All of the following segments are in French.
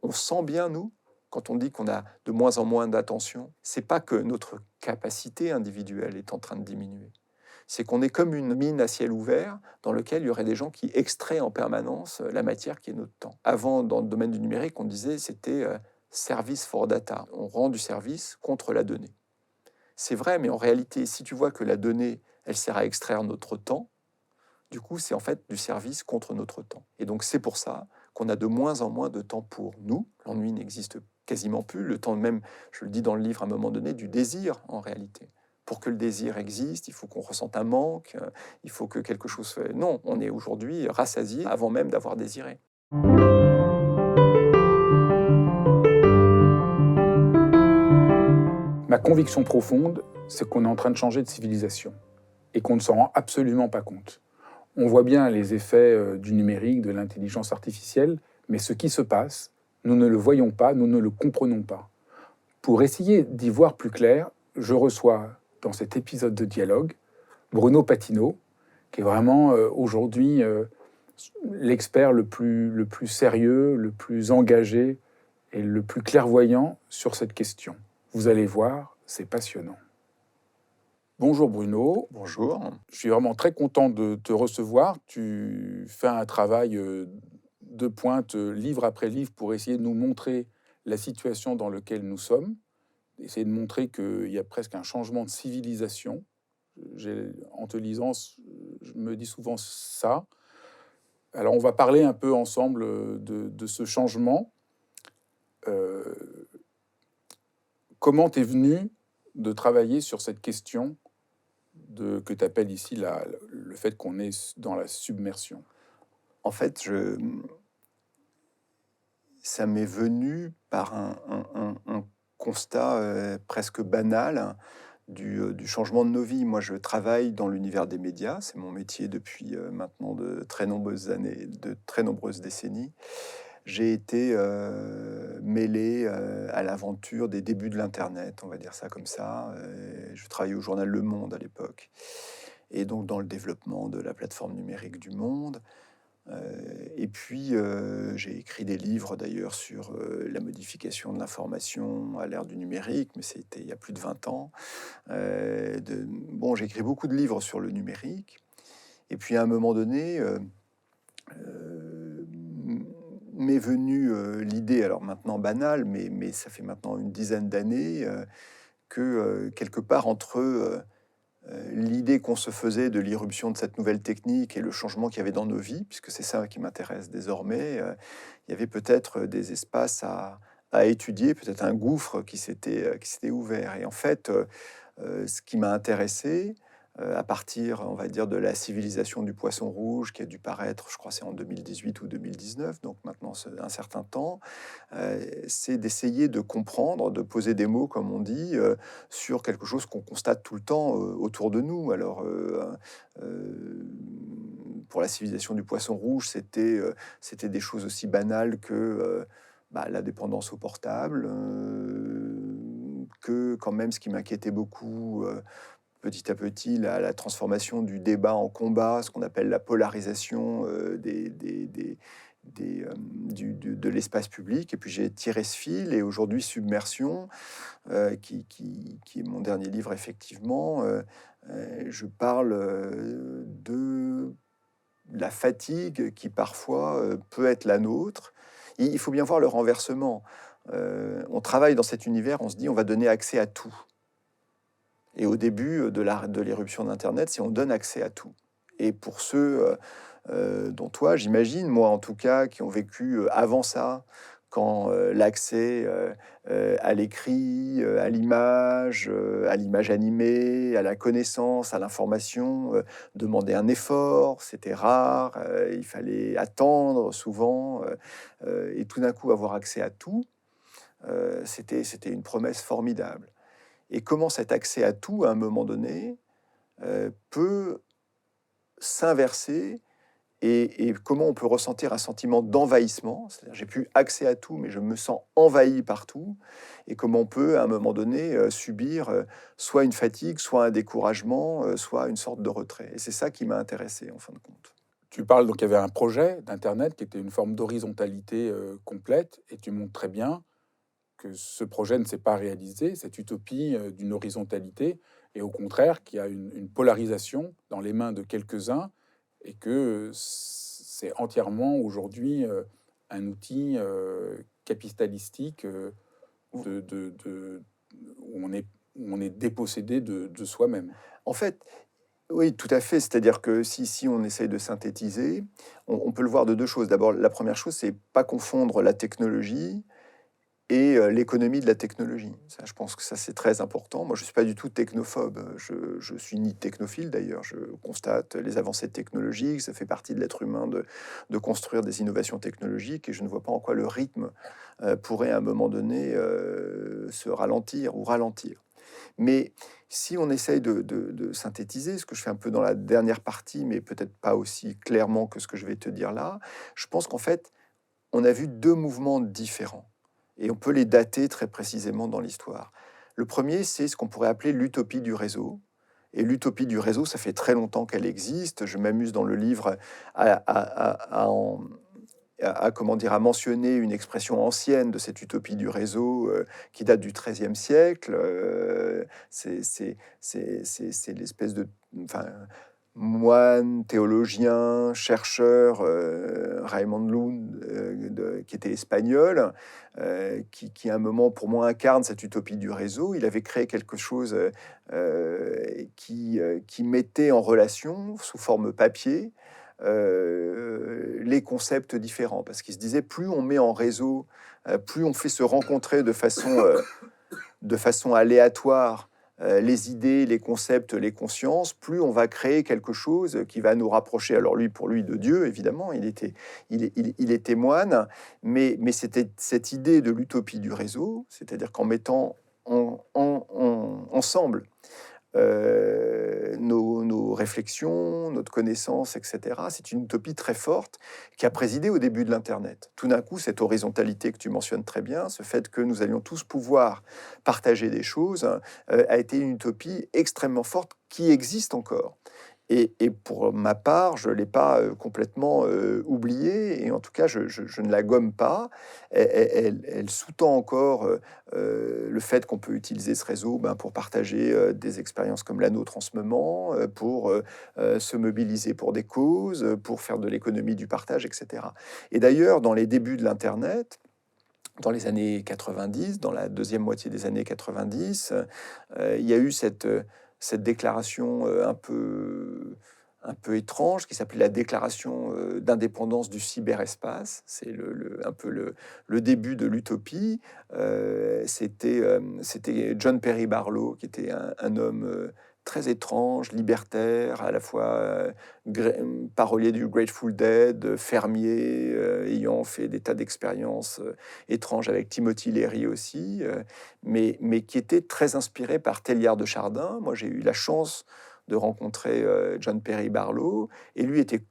on sent bien, nous, quand on dit qu'on a de moins en moins d'attention, c'est pas que notre capacité individuelle est en train de diminuer. C'est qu'on est comme une mine à ciel ouvert dans laquelle il y aurait des gens qui extraient en permanence la matière qui est notre temps. Avant, dans le domaine du numérique, on disait c'était service for data. On rend du service contre la donnée. C'est vrai, mais en réalité, si tu vois que la donnée, elle sert à extraire notre temps, du coup, c'est en fait du service contre notre temps. Et donc, c'est pour ça qu'on a de moins en moins de temps pour nous. L'ennui n'existe quasiment plus. Le temps même, je le dis dans le livre à un moment donné, du désir en réalité. Pour que le désir existe, il faut qu'on ressente un manque, il faut que quelque chose... Non, on est aujourd'hui rassasié avant même d'avoir désiré. Ma conviction profonde, c'est qu'on est en train de changer de civilisation et qu'on ne s'en rend absolument pas compte. On voit bien les effets du numérique, de l'intelligence artificielle, mais ce qui se passe, nous ne le voyons pas, nous ne le comprenons pas. Pour essayer d'y voir plus clair, je reçois dans cet épisode de dialogue Bruno Patinaud, qui est vraiment aujourd'hui l'expert le plus sérieux, le plus engagé et le plus clairvoyant sur cette question. Vous allez voir, c'est passionnant. Bonjour Bruno. Bonjour. Je suis vraiment très content de te recevoir. Tu fais un travail de pointe, livre après livre, pour essayer de nous montrer la situation dans laquelle nous sommes, essayer de montrer qu'il y a presque un changement de civilisation. En te lisant, je me dis souvent ça. Alors on va parler un peu ensemble de ce changement. Comment t'es venu de travailler sur cette question que tu appelles ici le fait qu'on est dans la submersion? En fait, ça m'est venu par un constat presque banal du changement de nos vies. Moi, je travaille dans l'univers des médias, c'est mon métier depuis maintenant de très nombreuses années, de très nombreuses décennies. J'ai été mêlé à l'aventure des débuts de l'Internet, on va dire ça comme ça. Je travaillais au journal Le Monde à l'époque, et donc dans le développement de la plateforme numérique du Monde. Et puis, j'ai écrit des livres d'ailleurs sur la modification de l'information à l'ère du numérique, mais c'était il y a plus de 20 ans. Bon, j'ai écrit beaucoup de livres sur le numérique. Et puis à un moment donné, m'est venue l'idée, alors maintenant banale, mais ça fait maintenant une dizaine d'années, que quelque part entre l'idée qu'on se faisait de l'irruption de cette nouvelle technique et le changement qu'il y avait dans nos vies, puisque c'est ça qui m'intéresse désormais, il y avait peut-être des espaces à étudier, peut-être un gouffre qui s'était ouvert. Et en fait, ce qui m'a intéressé, à partir, on va dire, de la civilisation du poisson rouge, qui a dû paraître, je crois, c'est en 2018 ou 2019, donc maintenant c'est un certain temps, c'est d'essayer de comprendre, de poser des mots, comme on dit, sur quelque chose qu'on constate tout le temps autour de nous. Alors, pour la civilisation du poisson rouge, c'était des choses aussi banales que la dépendance au portable, que quand même ce qui m'inquiétait beaucoup, petit à petit, la transformation du débat en combat, ce qu'on appelle la polarisation de l'espace public. Et puis j'ai tiré ce fil, et aujourd'hui Submersion, qui est mon dernier livre effectivement, je parle de la fatigue qui parfois peut être la nôtre. Il faut bien voir le renversement. On travaille dans cet univers, on se dit on va donner accès à tout. Et au début de l'éruption d'Internet, c'est on donne accès à tout. Et pour ceux dont toi, j'imagine, moi en tout cas, qui ont vécu avant ça, quand l'accès à l'écrit, à l'image animée, à la connaissance, à l'information, demandait un effort, c'était rare, il fallait attendre souvent, et tout d'un coup avoir accès à tout, c'était une promesse formidable. Et comment cet accès à tout, à un moment donné, peut s'inverser, et comment on peut ressentir un sentiment d'envahissement, c'est-à-dire j'ai plus accès à tout, mais je me sens envahi par tout, et comment on peut, à un moment donné, subir soit une fatigue, soit un découragement, soit une sorte de retrait. Et c'est ça qui m'a intéressé, en fin de compte. Tu parles, donc il y avait un projet d'Internet qui était une forme d'horizontalité complète, et tu montres très bien que ce projet ne s'est pas réalisé, cette utopie d'une horizontalité, et au contraire qu'il y a une polarisation dans les mains de quelques-uns, et que c'est entièrement aujourd'hui un outil capitalistique où on est dépossédé de soi-même. En fait, oui, tout à fait. C'est-à-dire que si on essaye de synthétiser, on peut le voir de deux choses. D'abord, la première chose, c'est pas confondre la technologie et l'économie de la technologie. Ça, je pense que ça, c'est très important. Moi, je ne suis pas du tout technophobe. Je suis ni technophile, d'ailleurs. Je constate les avancées technologiques. Ça fait partie de l'être humain de construire des innovations technologiques. Et je ne vois pas en quoi le rythme pourrait, à un moment donné, se ralentir ou ralentir. Mais si on essaye de synthétiser, ce que je fais un peu dans la dernière partie, mais peut-être pas aussi clairement que ce que je vais te dire là, je pense qu'en fait, on a vu deux mouvements différents. Et on peut les dater très précisément dans l'histoire. Le premier, c'est ce qu'on pourrait appeler l'utopie du réseau. Et l'utopie du réseau, ça fait très longtemps qu'elle existe. Je m'amuse dans le livre comment dire, à mentionner une expression ancienne de cette utopie du réseau qui date du XIIIe siècle. C'est l'espèce de... Enfin, moine, théologien, chercheur, Raymond Lund, qui était espagnol, qui à un moment pour moi incarne cette utopie du réseau. Il avait créé quelque chose qui mettait en relation, sous forme papier, les concepts différents. Parce qu'il se disait, plus on met en réseau, plus on fait se rencontrer de façon aléatoire les idées, les concepts, les consciences, plus on va créer quelque chose qui va nous rapprocher, alors lui, pour lui, de Dieu, évidemment, il était moine, mais c'était cette idée de l'utopie du réseau, c'est-à-dire qu'en mettant ensemble nos réflexions, notre connaissance, etc. C'est une utopie très forte qui a présidé au début de l'Internet. Tout d'un coup, cette horizontalité que tu mentionnes très bien, ce fait que nous allions tous pouvoir partager des choses, a été une utopie extrêmement forte qui existe encore. Et pour ma part, je ne l'ai pas complètement oubliée, et en tout cas, je ne la gomme pas. Elle sous-tend encore le fait qu'on peut utiliser ce réseau pour partager des expériences comme la nôtre en ce moment, pour se mobiliser pour des causes, pour faire de l'économie du partage, etc. Et d'ailleurs, dans les débuts de l'Internet, dans les années 90, dans la deuxième moitié des années 90, il y a eu cette déclaration un peu étrange qui s'appelait la déclaration d'indépendance du cyberespace. C'est un peu le début de l'utopie. C'était John Perry Barlow, qui était un homme très étrange, libertaire, à la fois parolier du Grateful Dead, fermier, ayant fait des tas d'expériences étranges avec Timothy Leary aussi, mais qui était très inspiré par Teilhard de Chardin. Moi, j'ai eu la chance de rencontrer John Perry Barlow, et lui était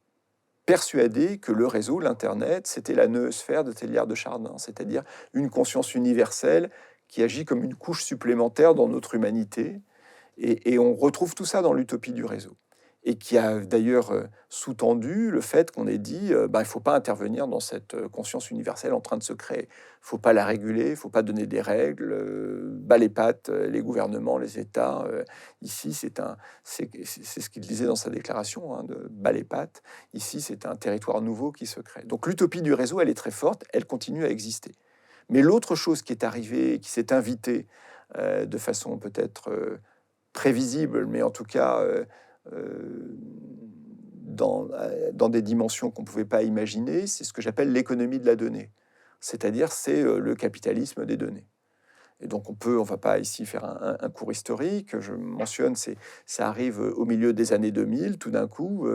persuadé que le réseau, l'Internet, c'était la noosphère de Teilhard de Chardin, c'est-à-dire une conscience universelle qui agit comme une couche supplémentaire dans notre humanité. Et on retrouve tout ça dans l'utopie du réseau. Et qui a d'ailleurs sous-tendu le fait qu'on ait dit il ne faut pas intervenir dans cette conscience universelle en train de se créer. Il ne faut pas la réguler, il ne faut pas donner des règles, bas les pattes, les gouvernements, les États. Ici, c'est ce qu'il disait dans sa déclaration, de bas les pattes. Ici, c'est un territoire nouveau qui se crée. Donc l'utopie du réseau, elle est très forte, elle continue à exister. Mais l'autre chose qui est arrivée, qui s'est invitée de façon peut-être prévisible, mais en tout cas dans des dimensions qu'on ne pouvait pas imaginer, c'est ce que j'appelle l'économie de la donnée. C'est-à-dire, c'est le capitalisme des données. Et donc on va pas ici faire un cours historique. Je mentionne, ça arrive au milieu des années 2000. Tout d'un coup,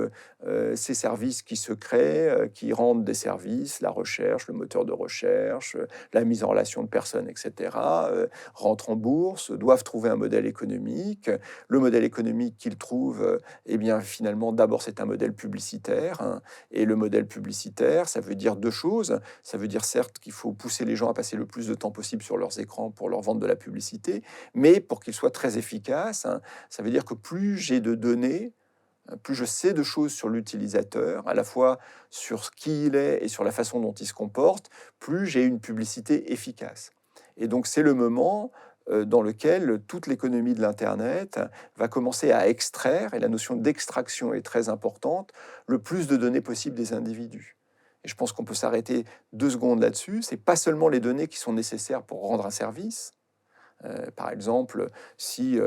ces services qui se créent, qui rendent des services, la recherche, le moteur de recherche, la mise en relation de personnes, etc., rentrent en bourse, doivent trouver un modèle économique. Le modèle économique qu'ils trouvent, eh bien finalement, d'abord c'est un modèle publicitaire, hein, et le modèle publicitaire, ça veut dire deux choses. Ça veut dire certes qu'il faut pousser les gens à passer le plus de temps possible sur leurs écrans pour leur vendre de la publicité, mais pour qu'il soit très efficace, hein, ça veut dire que plus j'ai de données, plus je sais de choses sur l'utilisateur, à la fois sur ce qui il est et sur la façon dont il se comporte, plus j'ai une publicité efficace. Et donc c'est le moment dans lequel toute l'économie de l'Internet va commencer à extraire, et la notion d'extraction est très importante, le plus de données possible des individus. Et je pense qu'on peut s'arrêter 2 secondes là-dessus. Ce n'est pas seulement les données qui sont nécessaires pour rendre un service. Par exemple, si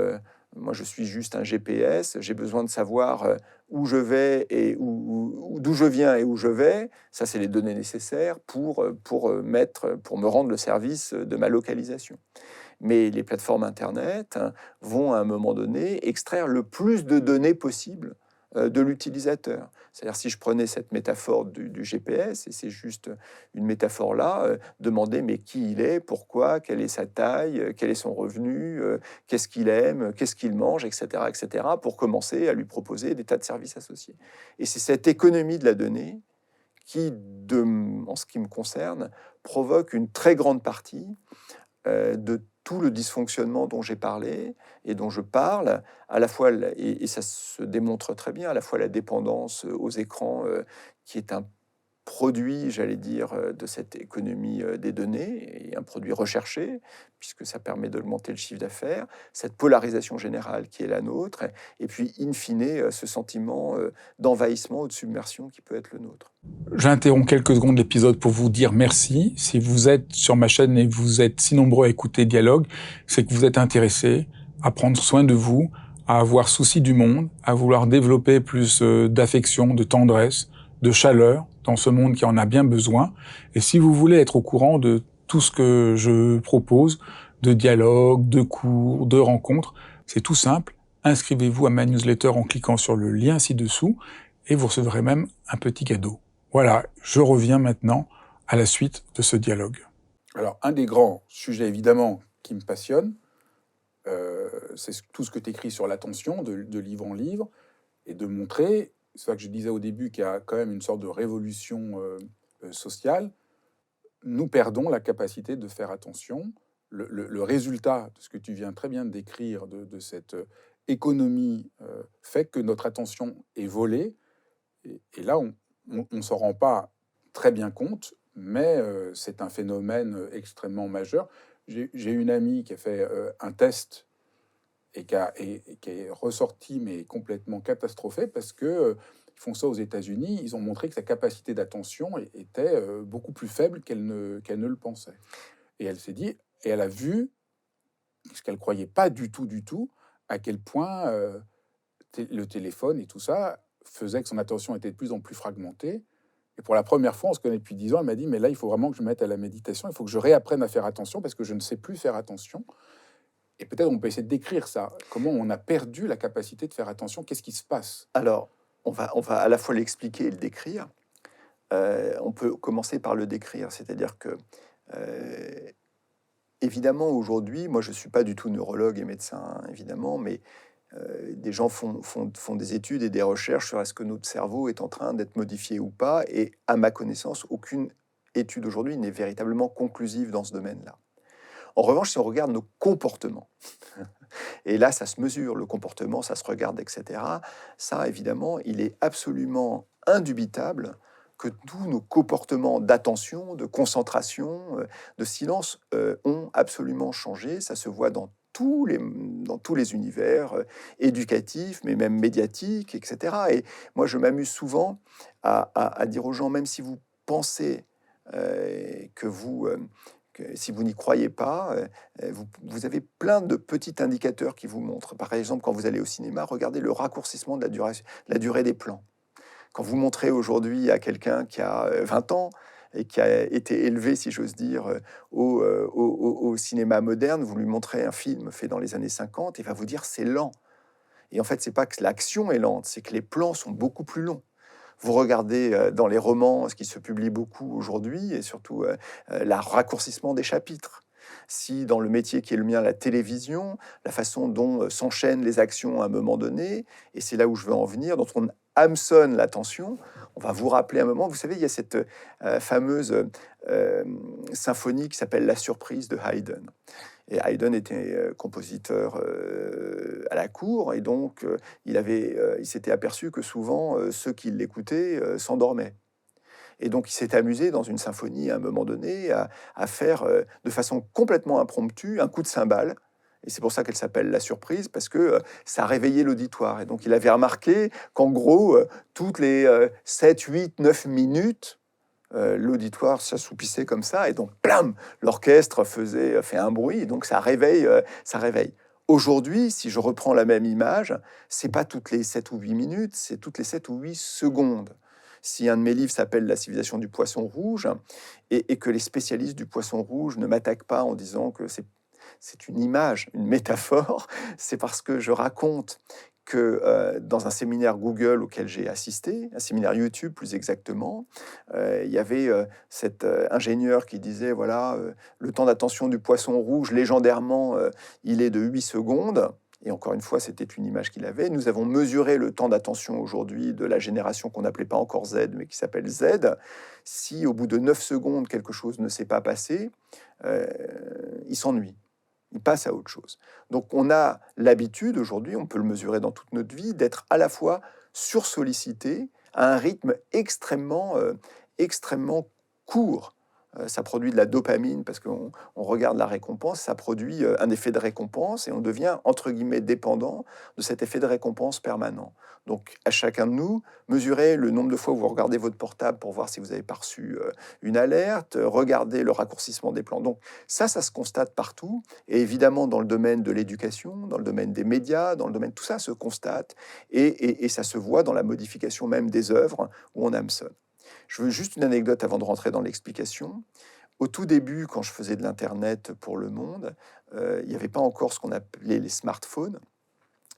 moi je suis juste un GPS, j'ai besoin de savoir où je vais et d'où je viens et où je vais. Ça, c'est les données nécessaires pour me rendre le service de ma localisation. Mais les plateformes Internet vont à un moment donné extraire le plus de données possible de l'utilisateur. C'est-à-dire, si je prenais cette métaphore du GPS, et c'est juste une métaphore là, demander mais qui il est, pourquoi, quelle est sa taille, quel est son revenu, qu'est-ce qu'il aime, qu'est-ce qu'il mange, etc., pour commencer à lui proposer des tas de services associés. Et c'est cette économie de la donnée qui, en ce qui me concerne, provoque une très grande partie de tout le dysfonctionnement dont j'ai parlé et dont je parle, à la fois, et ça se démontre très bien, à la fois la dépendance aux écrans, qui est un produit, j'allais dire, de cette économie des données, et un produit recherché, puisque ça permet d'augmenter le chiffre d'affaires, cette polarisation générale qui est la nôtre, et puis, in fine, ce sentiment d'envahissement ou de submersion qui peut être le nôtre. J'interromps quelques secondes l'épisode pour vous dire merci. Si vous êtes sur ma chaîne et vous êtes si nombreux à écouter Dialogue, c'est que vous êtes intéressés à prendre soin de vous, à avoir souci du monde, à vouloir développer plus d'affection, de tendresse, de chaleur dans ce monde qui en a bien besoin. Et si vous voulez être au courant de tout ce que je propose, de dialogues, de cours, de rencontres, c'est tout simple. Inscrivez-vous à ma newsletter en cliquant sur le lien ci-dessous et vous recevrez même un petit cadeau. Voilà, je reviens maintenant à la suite de ce dialogue. Alors, un des grands sujets, évidemment, qui me passionne, c'est tout ce que tu écris sur l'attention, de livre en livre, et de montrer, c'est ça que je disais au début, qu'il y a quand même une sorte de révolution sociale. Nous perdons la capacité de faire attention. Le résultat de ce que tu viens très bien de décrire, de cette économie, fait que notre attention est volée, et là, on ne s'en rend pas très bien compte, mais c'est un phénomène extrêmement majeur. J'ai une amie qui a fait un test et qui est ressorti, mais complètement catastrophée, parce que ils font ça aux États-Unis. Ils ont montré que sa capacité d'attention était beaucoup plus faible qu'elle ne le pensait. Et elle s'est dit, et elle a vu, ce qu'elle croyait pas du tout, à quel point le téléphone et tout ça faisait que son attention était de plus en plus fragmentée. Et pour la première fois, on se connaît depuis 10 ans, elle m'a dit, mais là, il faut vraiment que je me mette à la méditation, il faut que je réapprenne à faire attention, parce que je ne sais plus faire attention. Et peut-être on peut essayer de décrire ça, comment on a perdu la capacité de faire attention, qu'est-ce qui se passe? Alors, on va à la fois l'expliquer et le décrire. On peut commencer par le décrire, c'est-à-dire que, évidemment, aujourd'hui, moi, je ne suis pas du tout neurologue et médecin, hein, évidemment, mais des gens font des études et des recherches sur est-ce que notre cerveau est en train d'être modifié ou pas, et à ma connaissance, aucune étude aujourd'hui n'est véritablement conclusive dans ce domaine-là. En revanche, si on regarde nos comportements, et là, ça se mesure, le comportement, ça se regarde, etc., ça, évidemment, il est absolument indubitable que tous nos comportements d'attention, de concentration, de silence ont absolument changé. Ça se voit dans tous les univers éducatifs, mais même médiatiques, etc. Et moi, je m'amuse souvent à dire aux gens, même si vous pensez si vous n'y croyez pas, vous avez plein de petits indicateurs qui vous montrent. Par exemple, quand vous allez au cinéma, regardez le raccourcissement de la durée des plans. Quand vous montrez aujourd'hui à quelqu'un qui a 20 ans et qui a été élevé, si j'ose dire, au cinéma moderne, vous lui montrez un film fait dans les années 50, il va vous dire c'est lent. Et en fait, c'est pas que l'action est lente, c'est que les plans sont beaucoup plus longs. Vous regardez dans les romans, ce qui se publie beaucoup aujourd'hui, et surtout le raccourcissement des chapitres. Si dans le métier qui est le mien, la télévision, la façon dont s'enchaînent les actions à un moment donné, et c'est là où je veux en venir, dont on hameçonne l'attention, on va vous rappeler un moment, vous savez, il y a cette fameuse symphonie qui s'appelle La Surprise de Haydn. Et Haydn était compositeur à la cour, et donc il s'était aperçu que souvent ceux qui l'écoutaient s'endormaient. Et donc il s'est amusé dans une symphonie à un moment donné à faire de façon complètement impromptue un coup de cymbale. Et c'est pour ça qu'elle s'appelle La Surprise, parce que ça réveillait l'auditoire. Et donc il avait remarqué qu'en gros, toutes les 7, 8, 9 minutes, l'auditoire s'assoupissait comme ça, et donc, plam, l'orchestre fait un bruit, et donc ça réveille, ça réveille. Aujourd'hui, si je reprends la même image, c'est pas toutes les 7 ou 8 minutes, c'est toutes les 7 ou 8 secondes. Si un de mes livres s'appelle La civilisation du poisson rouge, et que les spécialistes du poisson rouge ne m'attaquent pas en disant que c'est une image, une métaphore, c'est parce que je raconte que dans un séminaire Google auquel j'ai assisté, un séminaire YouTube plus exactement, il y avait cet ingénieur qui disait, voilà, le temps d'attention du poisson rouge, légendairement, il est de 8 secondes. Et encore une fois, c'était une image qu'il avait. Nous avons mesuré le temps d'attention aujourd'hui de la génération qu'on n'appelait pas encore Z, mais qui s'appelle Z. Si au bout de 9 secondes, quelque chose ne s'est pas passé, il s'ennuie. Il passe à autre chose. Donc on a l'habitude aujourd'hui, on peut le mesurer dans toute notre vie, d'être à la fois sursollicité à un rythme extrêmement court. Ça produit de la dopamine parce qu'on regarde la récompense, ça produit un effet de récompense et on devient, entre guillemets, dépendant de cet effet de récompense permanent. Donc à chacun de nous, mesurez le nombre de fois où vous regardez votre portable pour voir si vous avez pas reçu une alerte, regardez le raccourcissement des plans. Donc ça se constate partout, et évidemment dans le domaine de l'éducation, dans le domaine des médias, dans le domaine, tout ça se constate, et ça se voit dans la modification même des œuvres où on hameçonne. Je veux juste une anecdote avant de rentrer dans l'explication. Au tout début, quand je faisais de l'Internet pour Le Monde, il n'y avait pas encore ce qu'on appelait les smartphones.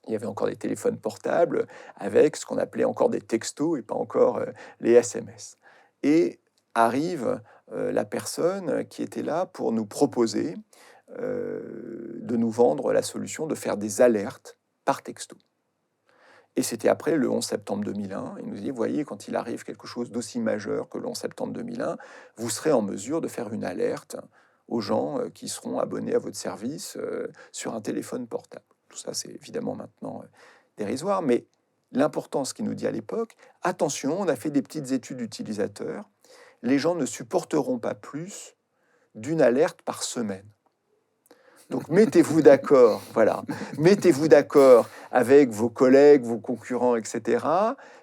Il y avait encore des téléphones portables avec ce qu'on appelait encore des textos et pas encore les SMS. Et arrive la personne qui était là pour nous proposer de nous vendre la solution de faire des alertes par texto. Et c'était après le 11 septembre 2001. Il nous dit, voyez, quand il arrive quelque chose d'aussi majeur que le 11 septembre 2001, vous serez en mesure de faire une alerte aux gens qui seront abonnés à votre service sur un téléphone portable. Tout ça, c'est évidemment maintenant dérisoire, mais l'important, ce qu'il nous dit à l'époque, attention, on a fait des petites études utilisateurs, les gens ne supporteront pas plus d'une alerte par semaine. Donc mettez-vous d'accord, voilà. Mettez-vous d'accord avec vos collègues, vos concurrents, etc.,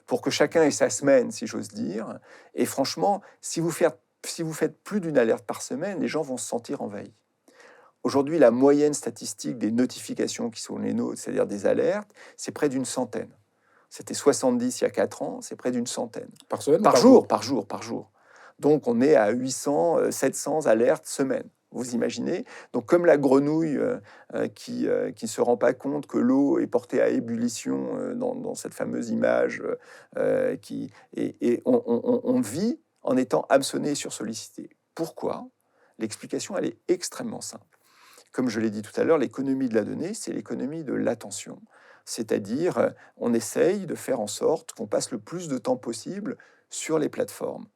pour que chacun ait sa semaine, si j'ose dire. Et franchement, si vous faites plus d'une alerte par semaine, les gens vont se sentir envahis. Aujourd'hui, la moyenne statistique des notifications qui sont les nôtres, c'est-à-dire des alertes, c'est près d'une centaine. C'était 70 il y a 4 ans, c'est près d'une centaine. Par semaine? Par jour. Donc on est à 800, 700 alertes semaine. Vous imaginez? Donc comme la grenouille qui ne se rend pas compte que l'eau est portée à ébullition dans cette fameuse image, et on vit en étant hameçonné et sursollicité. Pourquoi? L'explication, elle est extrêmement simple. Comme je l'ai dit tout à l'heure, l'économie de la donnée, c'est l'économie de l'attention. C'est-à-dire, on essaye de faire en sorte qu'on passe le plus de temps possible sur les plateformes.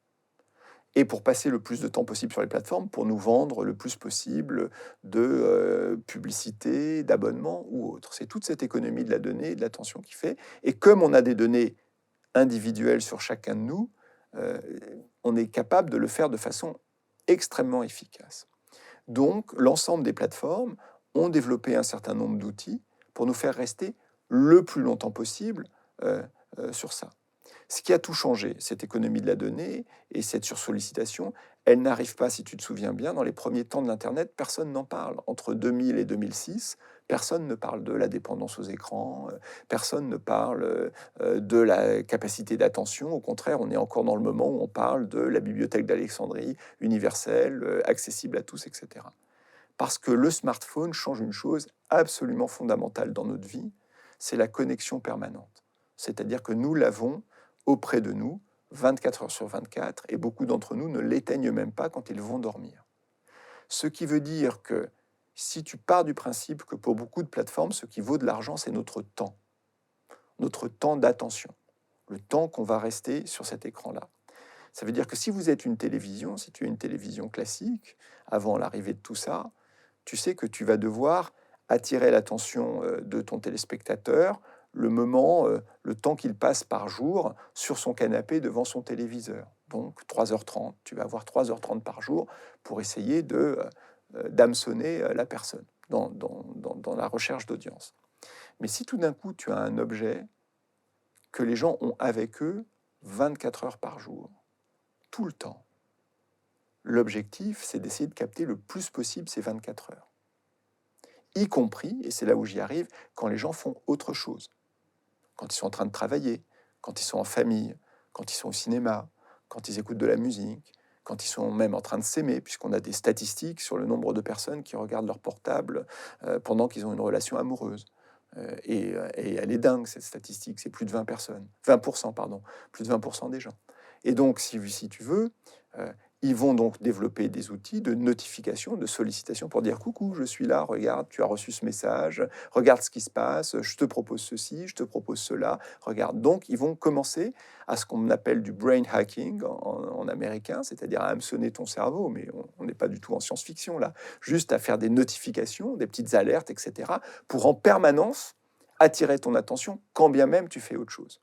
Et pour passer le plus de temps possible sur les plateformes, pour nous vendre le plus possible de publicité, d'abonnements ou autres. C'est toute cette économie de la donnée et de l'attention qui fait. Et comme on a des données individuelles sur chacun de nous, on est capable de le faire de façon extrêmement efficace. Donc, l'ensemble des plateformes ont développé un certain nombre d'outils pour nous faire rester le plus longtemps possible sur ça. Ce qui a tout changé, cette économie de la donnée et cette sursollicitation, elle n'arrive pas, si tu te souviens bien, dans les premiers temps de l'Internet, personne n'en parle. Entre 2000 et 2006, personne ne parle de la dépendance aux écrans, personne ne parle de la capacité d'attention. Au contraire, on est encore dans le moment où on parle de la bibliothèque d'Alexandrie, universelle, accessible à tous, etc. Parce que le smartphone change une chose absolument fondamentale dans notre vie, c'est la connexion permanente. C'est-à-dire que nous l'avons auprès de nous, 24 heures sur 24, et beaucoup d'entre nous ne l'éteignent même pas quand ils vont dormir. Ce qui veut dire que si tu pars du principe que pour beaucoup de plateformes, ce qui vaut de l'argent, c'est notre temps d'attention, le temps qu'on va rester sur cet écran-là. Ça veut dire que si vous êtes une télévision, si tu es une télévision classique, avant l'arrivée de tout ça, tu sais que tu vas devoir attirer l'attention de ton téléspectateur le temps qu'il passe par jour sur son canapé devant son téléviseur. Donc 3h30, tu vas avoir 3h30 par jour pour essayer d'hameçonner la personne dans la recherche d'audience. Mais si tout d'un coup tu as un objet que les gens ont avec eux 24 heures par jour, tout le temps, l'objectif c'est d'essayer de capter le plus possible ces 24 heures. Y compris, et c'est là où j'y arrive, quand les gens font autre chose. Quand ils sont en train de travailler, quand ils sont en famille, quand ils sont au cinéma, quand ils écoutent de la musique, quand ils sont même en train de s'aimer, puisqu'on a des statistiques sur le nombre de personnes qui regardent leur portable pendant qu'ils ont une relation amoureuse. Et elle est dingue, cette statistique, c'est plus de 20%, pardon, plus de 20% des gens. Et donc, si tu veux, ils vont donc développer des outils de notification, de sollicitation pour dire « Coucou, je suis là, regarde, tu as reçu ce message, regarde ce qui se passe, je te propose ceci, je te propose cela, regarde. » Donc, ils vont commencer à ce qu'on appelle du brain hacking en américain, c'est-à-dire à hameçonner ton cerveau, mais on n'est pas du tout en science-fiction là, juste à faire des notifications, des petites alertes, etc., pour en permanence attirer ton attention quand bien même tu fais autre chose.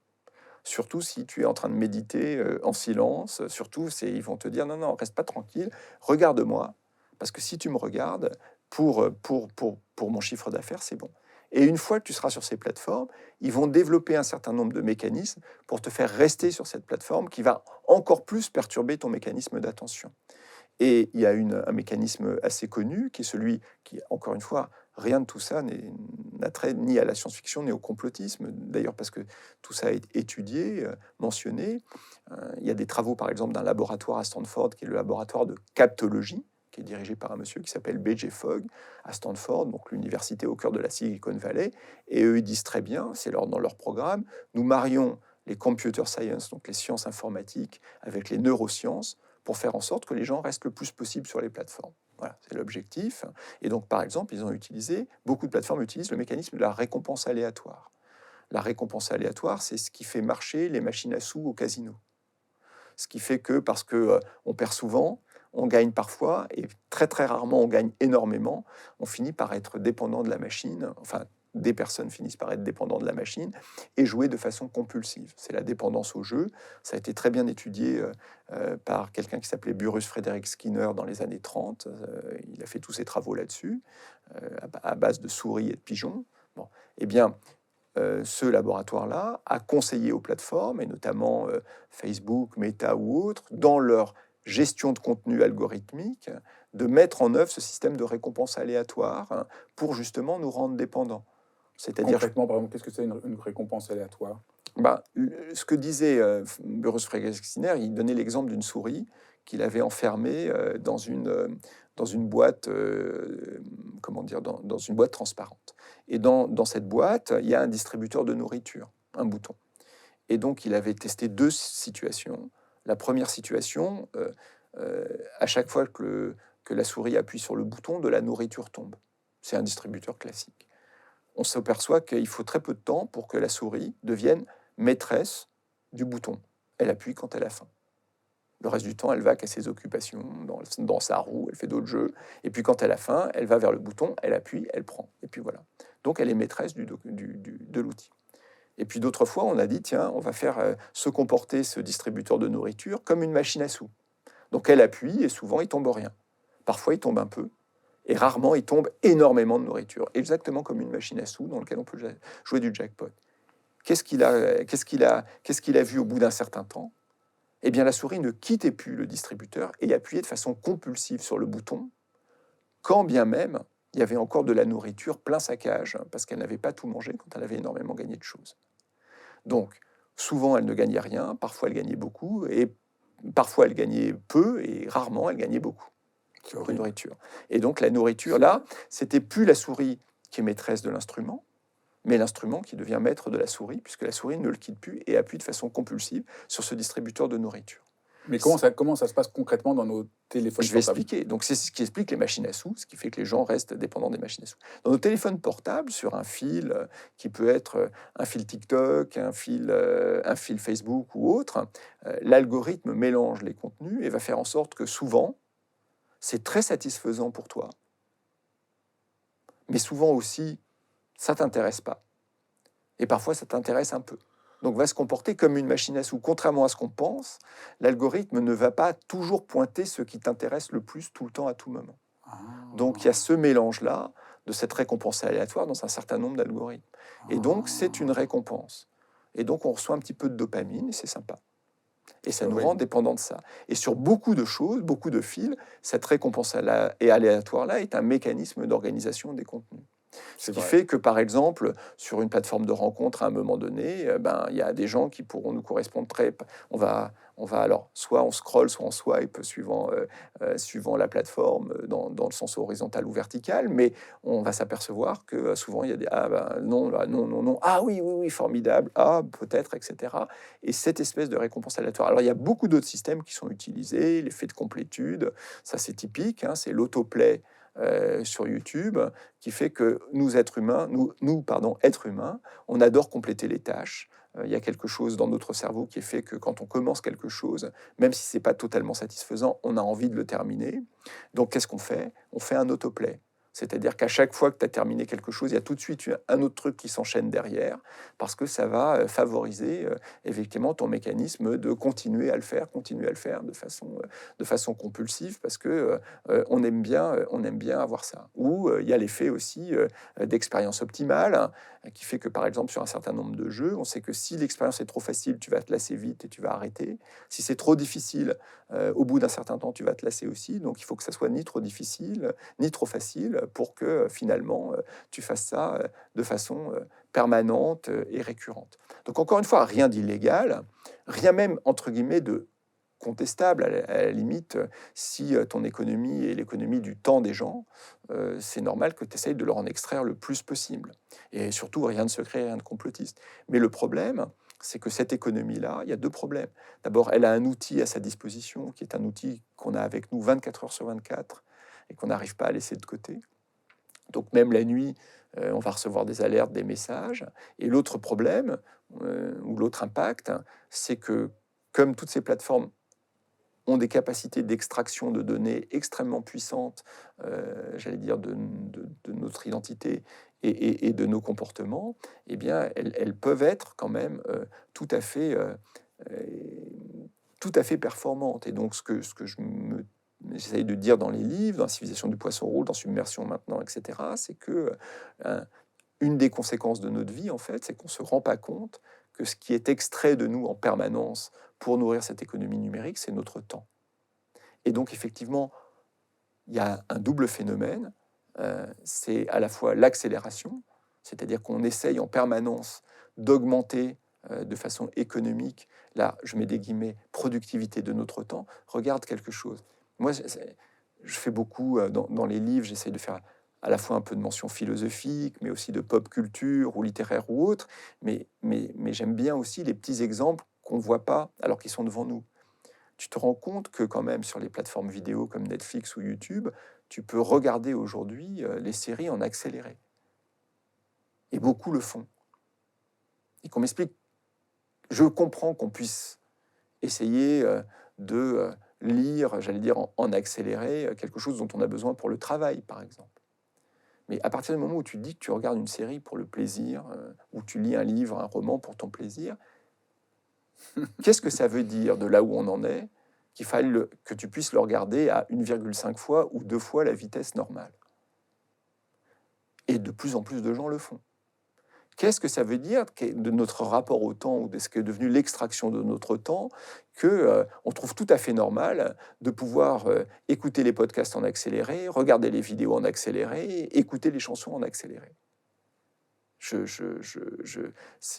Surtout si tu es en train de méditer en silence, surtout ils vont te dire non, reste pas tranquille, regarde-moi, parce que si tu me regardes, pour mon chiffre d'affaires, c'est bon. Et une fois que tu seras sur ces plateformes, ils vont développer un certain nombre de mécanismes pour te faire rester sur cette plateforme qui va encore plus perturber ton mécanisme d'attention. Et il y a un mécanisme assez connu qui est celui qui, encore une fois, rien de tout ça n'a trait ni à la science-fiction ni au complotisme, d'ailleurs parce que tout ça est étudié, mentionné. Il y a des travaux, par exemple, d'un laboratoire à Stanford, qui est le laboratoire de captologie, qui est dirigé par un monsieur qui s'appelle B.J. Fogg, à Stanford, donc l'université au cœur de la Silicon Valley. Et eux, ils disent très bien, c'est dans leur programme, nous marions les computer science, donc les sciences informatiques, avec les neurosciences, pour faire en sorte que les gens restent le plus possible sur les plateformes. Voilà, c'est l'objectif. Et donc, par exemple, beaucoup de plateformes utilisent le mécanisme de la récompense aléatoire. La récompense aléatoire, c'est ce qui fait marcher les machines à sous au casino. Ce qui fait que, parce qu'on perd souvent, on gagne parfois, et très très rarement on gagne énormément, on finit par être dépendant de la machine, enfin, des personnes finissent par être dépendants de la machine et jouer de façon compulsive. C'est la dépendance au jeu. Ça a été très bien étudié par quelqu'un qui s'appelait Burrus Frederick Skinner dans les années 30. Il a fait tous ses travaux là-dessus, à base de souris et de pigeons. Bon. Eh bien, ce laboratoire-là a conseillé aux plateformes, et notamment Facebook, Meta ou autres, dans leur gestion de contenu algorithmique, de mettre en œuvre ce système de récompense aléatoire pour justement nous rendre dépendants. C'est-à-dire, concrètement, par exemple, qu'est-ce que c'est une récompense aléatoire? Ce que disait Burrus Frederick Skinner, il donnait l'exemple d'une souris qu'il avait enfermée dans une boîte, dans une boîte transparente. Et dans cette boîte, il y a un distributeur de nourriture, un bouton. Et donc, il avait testé 2 situations. La première situation, à chaque fois que la souris appuie sur le bouton, de la nourriture tombe. C'est un distributeur classique. On s'aperçoit qu'il faut très peu de temps pour que la souris devienne maîtresse du bouton. Elle appuie quand elle a faim. Le reste du temps, elle va qu'à ses occupations, dans sa roue, elle fait d'autres jeux. Et puis quand elle a faim, elle va vers le bouton, elle appuie, elle prend. Et puis voilà. Donc elle est maîtresse de l'outil. Et puis d'autres fois, on a dit, tiens, on va faire se comporter ce distributeur de nourriture comme une machine à sous. Donc elle appuie et souvent il tombe rien. Parfois il tombe un peu. Et rarement, il tombe énormément de nourriture, exactement comme une machine à sous dans laquelle on peut jouer du jackpot. Qu'est-ce qu'il a vu au bout d'un certain temps? Eh bien, la souris ne quittait plus le distributeur et appuyait de façon compulsive sur le bouton, quand bien même il y avait encore de la nourriture plein sa cage, parce qu'elle n'avait pas tout mangé quand elle avait énormément gagné de choses. Donc, souvent, elle ne gagnait rien, parfois elle gagnait beaucoup, et parfois elle gagnait peu, et rarement elle gagnait beaucoup. Nourriture. Et donc la nourriture, là, c'était plus la souris qui est maîtresse de l'instrument, mais l'instrument qui devient maître de la souris, puisque la souris ne le quitte plus et appuie de façon compulsive sur ce distributeur de nourriture. Mais comment ça se passe concrètement dans nos téléphones portables? Je vais expliquer. Donc c'est ce qui explique les machines à sous, ce qui fait que les gens restent dépendants des machines à sous. Dans nos téléphones portables, sur un fil qui peut être un fil TikTok, un fil Facebook ou autre, l'algorithme mélange les contenus et va faire en sorte que souvent, c'est très satisfaisant pour toi Mais souvent aussi, ça ne t'intéresse pas. Et parfois, ça t'intéresse un peu. Donc, va se comporter comme une machine à sous. Contrairement à ce qu'on pense, l'algorithme ne va pas toujours pointer ce qui t'intéresse le plus tout le temps, à tout moment. Donc, il y a ce mélange-là de cette récompense aléatoire dans un certain nombre d'algorithmes. Et donc, c'est une récompense. Et donc, on reçoit un petit peu de dopamine et c'est sympa. Et ça nous rend dépendants de ça. Et sur beaucoup de choses, beaucoup de fils, cette récompense aléatoire-là est un mécanisme d'organisation des contenus. Ce qui fait que, par exemple, sur une plateforme de rencontre, à un moment donné, il y a des gens qui pourront nous correspondre très... On va alors, soit on scrolle, soit on swipe, suivant la plateforme, dans le sens horizontal ou vertical, mais on va s'apercevoir que souvent, il y a des... Ah non, là, non, non, non. Ah oui, oui, oui, formidable. Ah, peut-être, etc. Et cette espèce de récompense aléatoire. Alors, il y a beaucoup d'autres systèmes qui sont utilisés, l'effet de complétude, ça c'est typique, hein, c'est l'autoplay sur YouTube, qui fait que nous, êtres humains, êtres humains, on adore compléter les tâches. Il y a quelque chose dans notre cerveau qui est fait que quand on commence quelque chose, même si c'est pas totalement satisfaisant, on a envie de le terminer. Donc, qu'est-ce qu'on fait? On fait un autoplay. C'est-à-dire qu'à chaque fois que tu as terminé quelque chose, il y a tout de suite un autre truc qui s'enchaîne derrière, parce que ça va favoriser effectivement ton mécanisme de continuer à le faire de façon compulsive, parce que on aime bien avoir ça. Ou il y a l'effet aussi d'expérience optimale, hein, qui fait que, par exemple, sur un certain nombre de jeux, on sait que si l'expérience est trop facile, tu vas te lasser vite et tu vas arrêter. Si c'est trop difficile, au bout d'un certain temps, tu vas te lasser aussi. Donc, il faut que ça soit ni trop difficile, ni trop facile, pour que finalement, tu fasses ça de façon permanente et récurrente. Donc, encore une fois, rien d'illégal, rien même, entre guillemets, de contestable, à la limite, si ton économie est l'économie du temps des gens, c'est normal que tu essayes de leur en extraire le plus possible. Et surtout, rien de secret, rien de complotiste. Mais le problème, c'est que cette économie-là, il y a deux problèmes. D'abord, elle a un outil à sa disposition, qui est un outil qu'on a avec nous 24 heures sur 24 et qu'on n'arrive pas à laisser de côté. Donc même la nuit, on va recevoir des alertes, des messages. Et l'autre problème, ou l'autre impact, c'est que comme toutes ces plateformes ont des capacités d'extraction de données extrêmement puissantes, j'allais dire, de notre identité et de nos comportements, eh bien, elles peuvent être quand même tout à fait performantes. Et donc, ce que j'essaye de dire dans les livres, dans la civilisation du poisson rouge, dans Submersion maintenant, etc., c'est que une des conséquences de notre vie, en fait, c'est qu'on ne se rend pas compte que ce qui est extrait de nous en permanence pour nourrir cette économie numérique, c'est notre temps. Et donc, effectivement, il y a un double phénomène. C'est à la fois l'accélération, c'est-à-dire qu'on essaye en permanence d'augmenter de façon économique, là, je mets des guillemets, productivité de notre temps. Regarde quelque chose. Moi, je fais beaucoup dans les livres, j'essaye de faire à la fois un peu de mention philosophique, mais aussi de pop culture ou littéraire ou autre. Mais j'aime bien aussi les petits exemples qu'on ne voit pas alors qu'ils sont devant nous. Tu te rends compte que quand même sur les plateformes vidéo comme Netflix ou YouTube, tu peux regarder aujourd'hui les séries en accéléré. Et beaucoup le font. Et qu'on m'explique, je comprends qu'on puisse essayer de lire, j'allais dire en accéléré, quelque chose dont on a besoin pour le travail, par exemple. Mais à partir du moment où tu dis que tu regardes une série pour le plaisir, ou tu lis un livre, un roman pour ton plaisir, qu'est-ce que ça veut dire de là où on en est, qu'il faille que tu puisses le regarder à 1,5 fois ou 2 fois la vitesse normale? Et de plus en plus de gens le font. Qu'est-ce que ça veut dire de notre rapport au temps, ou de ce qui est devenu l'extraction de notre temps, qu'on trouve tout à fait normal de pouvoir écouter les podcasts en accéléré, regarder les vidéos en accéléré, écouter les chansons en accéléré?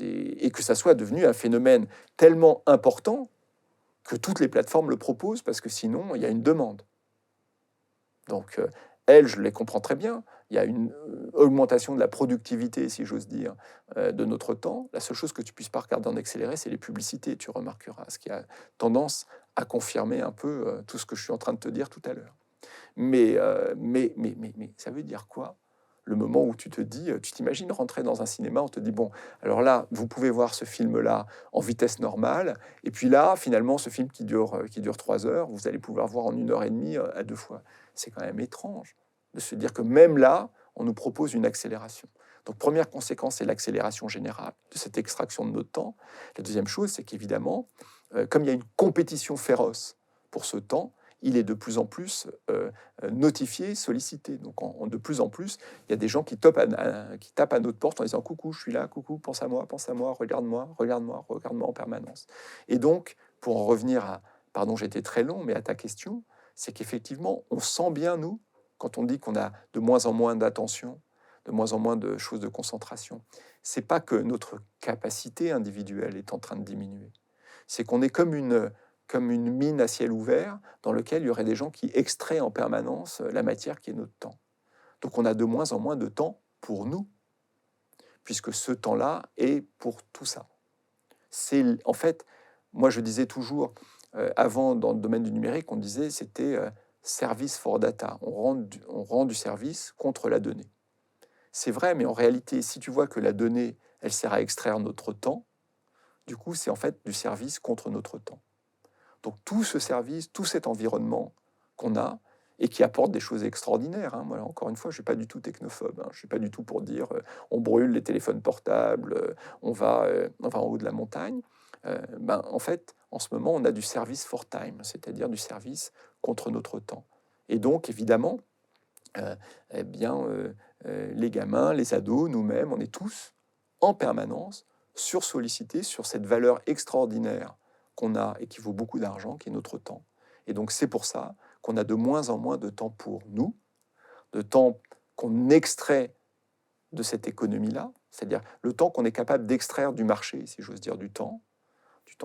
Et que ça soit devenu un phénomène tellement important que toutes les plateformes le proposent, parce que sinon, il y a une demande. Donc, elles, je les comprends très bien. Il y a une augmentation de la productivité, si j'ose dire, de notre temps. La seule chose que tu puisses pas regarder en accéléré, c'est les publicités, tu remarqueras, ce qui a tendance à confirmer un peu tout ce que je suis en train de te dire tout à l'heure. Mais ça veut dire quoi? Le moment où tu te dis, tu t'imagines rentrer dans un cinéma, on te dit, bon, alors là, vous pouvez voir ce film-là en vitesse normale, et puis là, finalement, ce film qui dure 3 heures, vous allez pouvoir voir en 1 heure et demie à 2 fois. C'est quand même étrange de se dire que même là, on nous propose une accélération. Donc, première conséquence, c'est l'accélération générale de cette extraction de notre temps. La deuxième chose, c'est qu'évidemment, comme il y a une compétition féroce pour ce temps, il est de plus en plus notifié, sollicité. Donc, de plus en plus, il y a des gens qui tapent à notre porte en disant « Coucou, je suis là, coucou, pense à moi, regarde-moi, regarde-moi, regarde-moi en permanence. » Et donc, pour en revenir à, pardon, j'ai été très long, mais à ta question, c'est qu'effectivement, on sent bien, nous, quand on dit qu'on a de moins en moins d'attention, de moins en moins de choses de concentration, c'est pas que notre capacité individuelle est en train de diminuer. C'est qu'on est comme une mine à ciel ouvert dans laquelle il y aurait des gens qui extraient en permanence la matière qui est notre temps. Donc on a de moins en moins de temps pour nous, puisque ce temps-là est pour tout ça. C'est en fait, moi je disais toujours, avant dans le domaine du numérique, on disait c'était service for data. On rend du service contre la donnée. C'est vrai, mais en réalité, si tu vois que la donnée, elle sert à extraire notre temps, du coup, c'est en fait du service contre notre temps. Donc tout ce service, tout cet environnement qu'on a et qui apporte des choses extraordinaires. Moi, encore une fois, je ne suis pas du tout technophobe. Je ne suis pas du tout pour dire on brûle les téléphones portables, on va en haut de la montagne. En fait, en ce moment, on a du service for time, c'est-à-dire du service contre notre temps. Et donc, évidemment, les gamins, les ados, nous-mêmes, on est tous en permanence sursollicités sur cette valeur extraordinaire qu'on a et qui vaut beaucoup d'argent, qui est notre temps. Et donc c'est pour ça qu'on a de moins en moins de temps pour nous, de temps qu'on extrait de cette économie-là, c'est-à-dire le temps qu'on est capable d'extraire du marché, si j'ose dire, du temps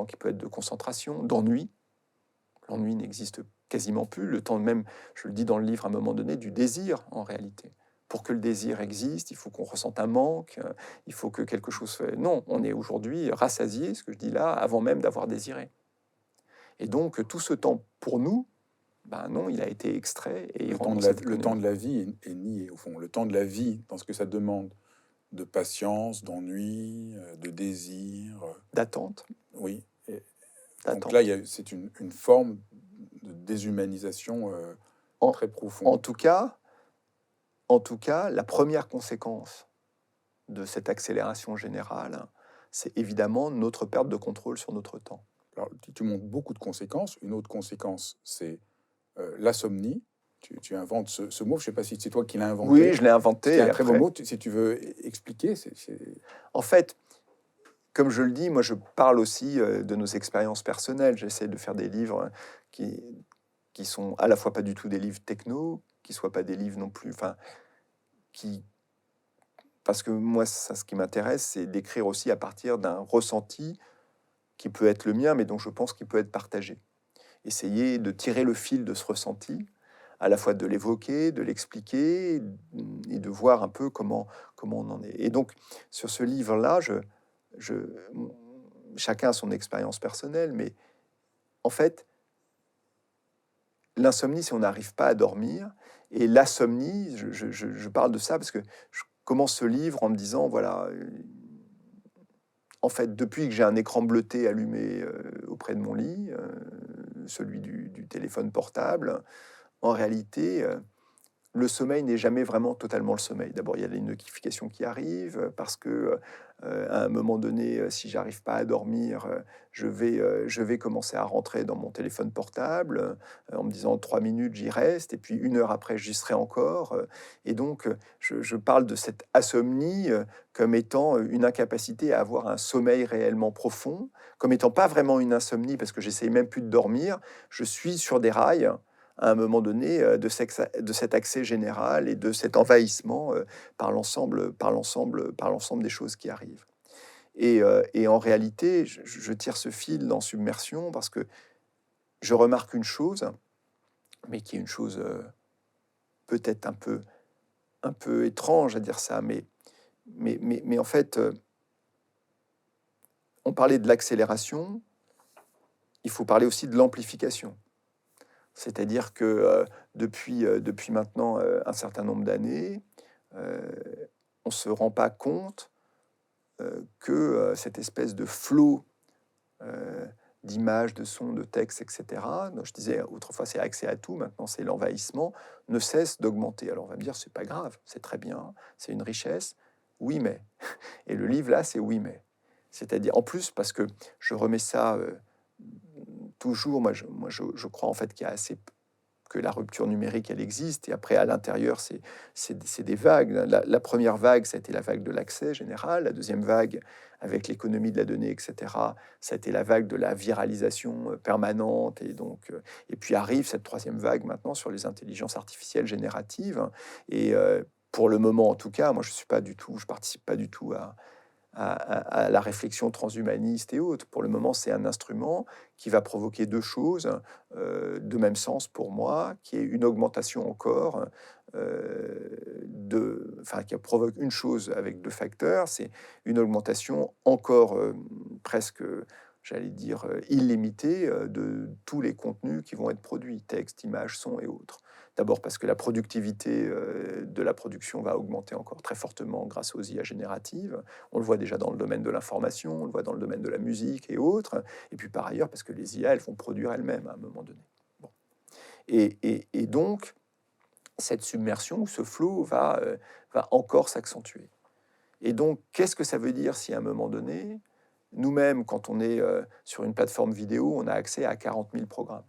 qui peut être de concentration, d'ennui. L'ennui n'existe quasiment plus, le temps même, je le dis dans le livre à un moment donné, du désir en réalité. Pour que le désir existe, il faut qu'on ressente un manque, il faut que quelque chose... Non, on est aujourd'hui rassasié, ce que je dis là, avant même d'avoir désiré. Et donc, tout ce temps pour nous, non, il a été extrait et Le temps de la vie est nié, au fond. Le temps de la vie, dans ce que ça demande de patience, d'ennui, de désir. D'attente. Oui. Donc d'attente. là, c'est une forme de déshumanisation très profonde. En tout cas, la première conséquence de cette accélération générale, c'est évidemment notre perte de contrôle sur notre temps. Alors, tu montres beaucoup de conséquences. Une autre conséquence, c'est l'insomnie. Tu inventes ce mot, je ne sais pas si c'est toi qui l'as inventé. Oui, je l'ai inventé. C'est un très beau mot, si tu veux expliquer. En fait, comme je le dis, moi je parle aussi de nos expériences personnelles. J'essaie de faire des livres qui sont à la fois pas du tout des livres techno, qui ne soient pas des livres non plus... Parce que moi, ça, ce qui m'intéresse, c'est d'écrire aussi à partir d'un ressenti qui peut être le mien, mais dont je pense qu'il peut être partagé. Essayer de tirer le fil de ce ressenti, à la fois de l'évoquer, de l'expliquer, et de voir un peu comment on en est. Et donc, sur ce livre-là, chacun a son expérience personnelle, mais en fait, l'insomnie, si on n'arrive pas à dormir, et l'insomnie, je parle de ça parce que je commence ce livre en me disant, voilà, en fait, depuis que j'ai un écran bleuté allumé auprès de mon lit, celui du téléphone portable, en réalité, le sommeil n'est jamais vraiment totalement le sommeil. D'abord, il y a les notifications qui arrivent, parce que à un moment donné, si j'arrive pas à dormir, je vais commencer à rentrer dans mon téléphone portable en me disant 3 minutes, j'y reste, et puis 1 heure après, j'y serai encore. Et donc, je parle de cette asomnie comme étant une incapacité à avoir un sommeil réellement profond, comme étant pas vraiment une insomnie, parce que j'essaye même plus de dormir, je suis sur des rails à un moment donné de cet accès général et de cet envahissement par l'ensemble des choses qui arrivent. Et en réalité, je tire ce fil dans Submersion parce que je remarque une chose, mais qui est une chose peut-être un peu étrange à dire ça, mais en fait, on parlait de l'accélération, il faut parler aussi de l'amplification. C'est-à-dire que depuis maintenant un certain nombre d'années, on ne se rend pas compte que cette espèce de flot d'images, de sons, de textes, etc., donc je disais autrefois c'est accès à tout, maintenant c'est l'envahissement, ne cesse d'augmenter. Alors on va me dire, c'est pas grave, c'est très bien, c'est une richesse. Oui, mais. Et le livre, là, c'est oui, mais. C'est-à-dire, en plus, parce que je remets ça toujours, je crois en fait qu'il y a assez que la rupture numérique, elle existe, et après, à l'intérieur, c'est des vagues. La première vague, ça a été la vague de l'accès général. La deuxième vague, avec l'économie de la donnée, etc., ça a été la vague de la viralisation permanente. Et puis arrive cette troisième vague maintenant sur les intelligences artificielles génératives. Et pour le moment, en tout cas, moi, je participe pas du tout à la réflexion transhumaniste et autres. Pour le moment, c'est un instrument qui va provoquer deux choses de même sens pour moi, qui est une augmentation encore, qui provoque une chose avec deux facteurs, c'est une augmentation encore presque, j'allais dire, illimitée de tous les contenus qui vont être produits, texte, images, son et autres. D'abord parce que la productivité de la production va augmenter encore très fortement grâce aux IA génératives. On le voit déjà dans le domaine de l'information, on le voit dans le domaine de la musique et autres. Et puis par ailleurs, parce que les IA, elles vont produire elles-mêmes à un moment donné. Bon. Et donc, cette submersion, ce flot va encore s'accentuer. Et donc, qu'est-ce que ça veut dire si à un moment donné, nous-mêmes, quand on est sur une plateforme vidéo, on a accès à 40 000 programmes.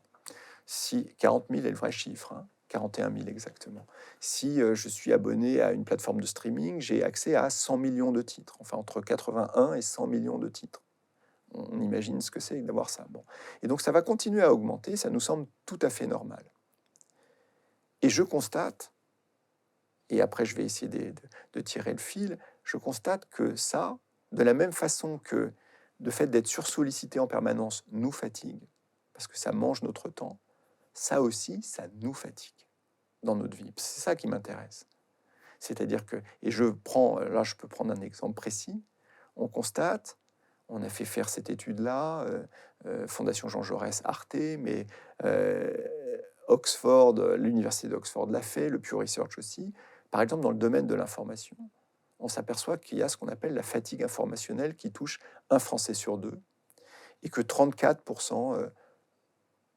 Si 40 000 est le vrai chiffre, hein, 41 000 exactement. Si je suis abonné à une plateforme de streaming, j'ai accès à 100 millions de titres, enfin entre 81 et 100 millions de titres. On imagine ce que c'est d'avoir ça. Bon. Et donc ça va continuer à augmenter, ça nous semble tout à fait normal. Et je constate, et après je vais essayer de tirer le fil, je constate que ça, de la même façon que le fait d'être sursollicité en permanence nous fatigue, parce que ça mange notre temps, ça aussi, ça nous fatigue dans notre vie. C'est ça qui m'intéresse. C'est-à-dire que, et je peux prendre un exemple précis, on constate, on a fait faire cette étude-là, Fondation Jean Jaurès, Arte, mais Oxford, l'université d'Oxford l'a fait, le Pew Research aussi. Par exemple, dans le domaine de l'information, on s'aperçoit qu'il y a ce qu'on appelle la fatigue informationnelle qui touche un Français sur deux, et que 34%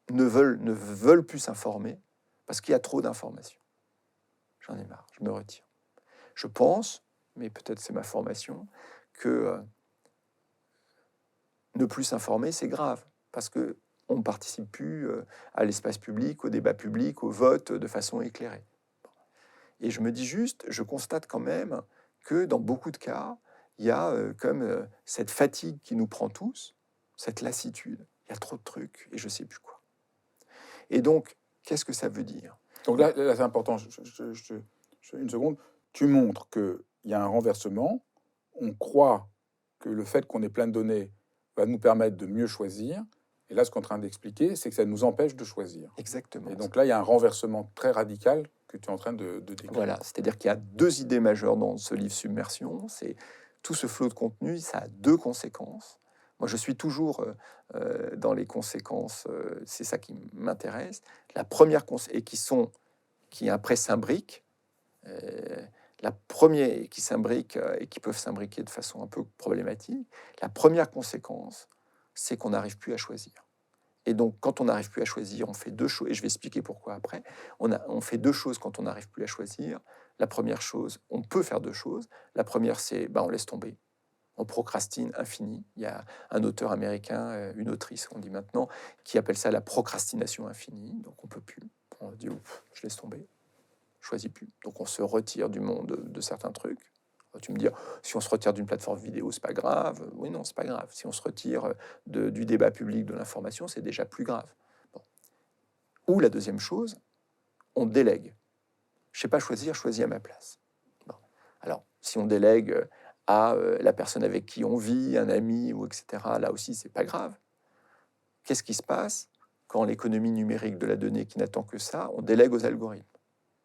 ne veulent plus s'informer parce qu'il y a trop d'informations. J'en ai marre, je me retire. Je pense, mais peut-être c'est ma formation, que ne plus s'informer, c'est grave, parce que on ne participe plus à l'espace public, au débat public, au vote de façon éclairée. Et je me dis juste, je constate quand même que dans beaucoup de cas, il y a comme cette fatigue qui nous prend tous, cette lassitude. Il y a trop de trucs et je ne sais plus quoi. Et donc, qu'est-ce que ça veut dire? Donc là c'est important. Une seconde. Tu montres qu'il y a un renversement. On croit que le fait qu'on ait plein de données va nous permettre de mieux choisir. Et là, ce qu'on est en train d'expliquer, c'est que ça nous empêche de choisir. Exactement. Et donc là, il y a un renversement très radical que tu es en train de décrire. Voilà, c'est-à-dire qu'il y a deux idées majeures dans ce livre Submersion. C'est tout ce flot de contenu, ça a deux conséquences. Moi, je suis toujours dans les conséquences, c'est ça qui m'intéresse. La première qui après s'imbriquent, la première qui s'imbriquent et qui peuvent s'imbriquer de façon un peu problématique. La première conséquence, c'est qu'on n'arrive plus à choisir. Et donc, quand on n'arrive plus à choisir, on fait deux choses, et je vais expliquer pourquoi après. On fait deux choses quand on n'arrive plus à choisir. La première chose, on peut faire deux choses. La première, c'est on laisse tomber. On procrastine infini. Il y a un auteur américain, une autrice, on dit maintenant, qui appelle ça la procrastination infinie. Donc, on peut plus. On dit, je laisse tomber. Je choisis plus. Donc, on se retire du monde de certains trucs. Tu me dis, si on se retire d'une plateforme vidéo, c'est pas grave. Oui, non, c'est pas grave. Si on se retire du débat public, de l'information, c'est déjà plus grave. Bon. Ou la deuxième chose, on délègue. Je sais pas choisir, je choisis à ma place. Bon. Alors, si on délègue à la personne avec qui on vit, un ami, ou etc., là aussi, c'est pas grave. Qu'est-ce qui se passe quand l'économie numérique de la donnée qui n'attend que ça, on délègue aux algorithmes?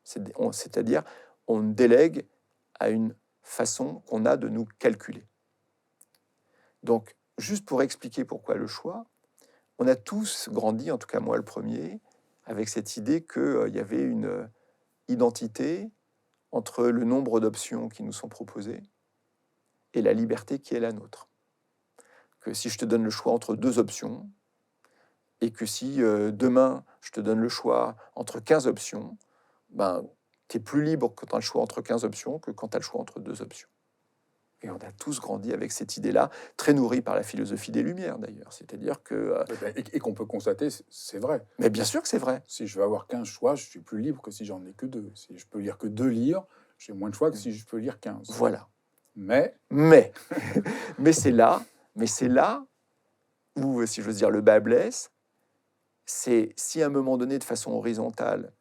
C'est-à-dire, on délègue à une façon qu'on a de nous calculer. Donc, juste pour expliquer pourquoi le choix, on a tous grandi, en tout cas moi le premier, avec cette idée qu'il y avait une identité entre le nombre d'options qui nous sont proposées et la liberté qui est la nôtre. Que si je te donne le choix entre deux options, et que si demain, je te donne le choix entre 15 options, ben, tu es plus libre quand tu as le choix entre 15 options que quand tu as le choix entre 2 options. Et on a tous grandi avec cette idée-là, très nourrie par la philosophie des Lumières d'ailleurs. C'est-à-dire que... Et qu'on peut constater, c'est vrai. mais bien sûr que c'est vrai. Si je veux avoir 15 choix, je suis plus libre que si j'en ai que 2. Si je peux lire que 2 livres, j'ai moins de choix que si je peux lire 15. Voilà. Mais Mais c'est là où, si j'ose dire, le bas blesse. C'est si à un moment donné, de façon horizontale,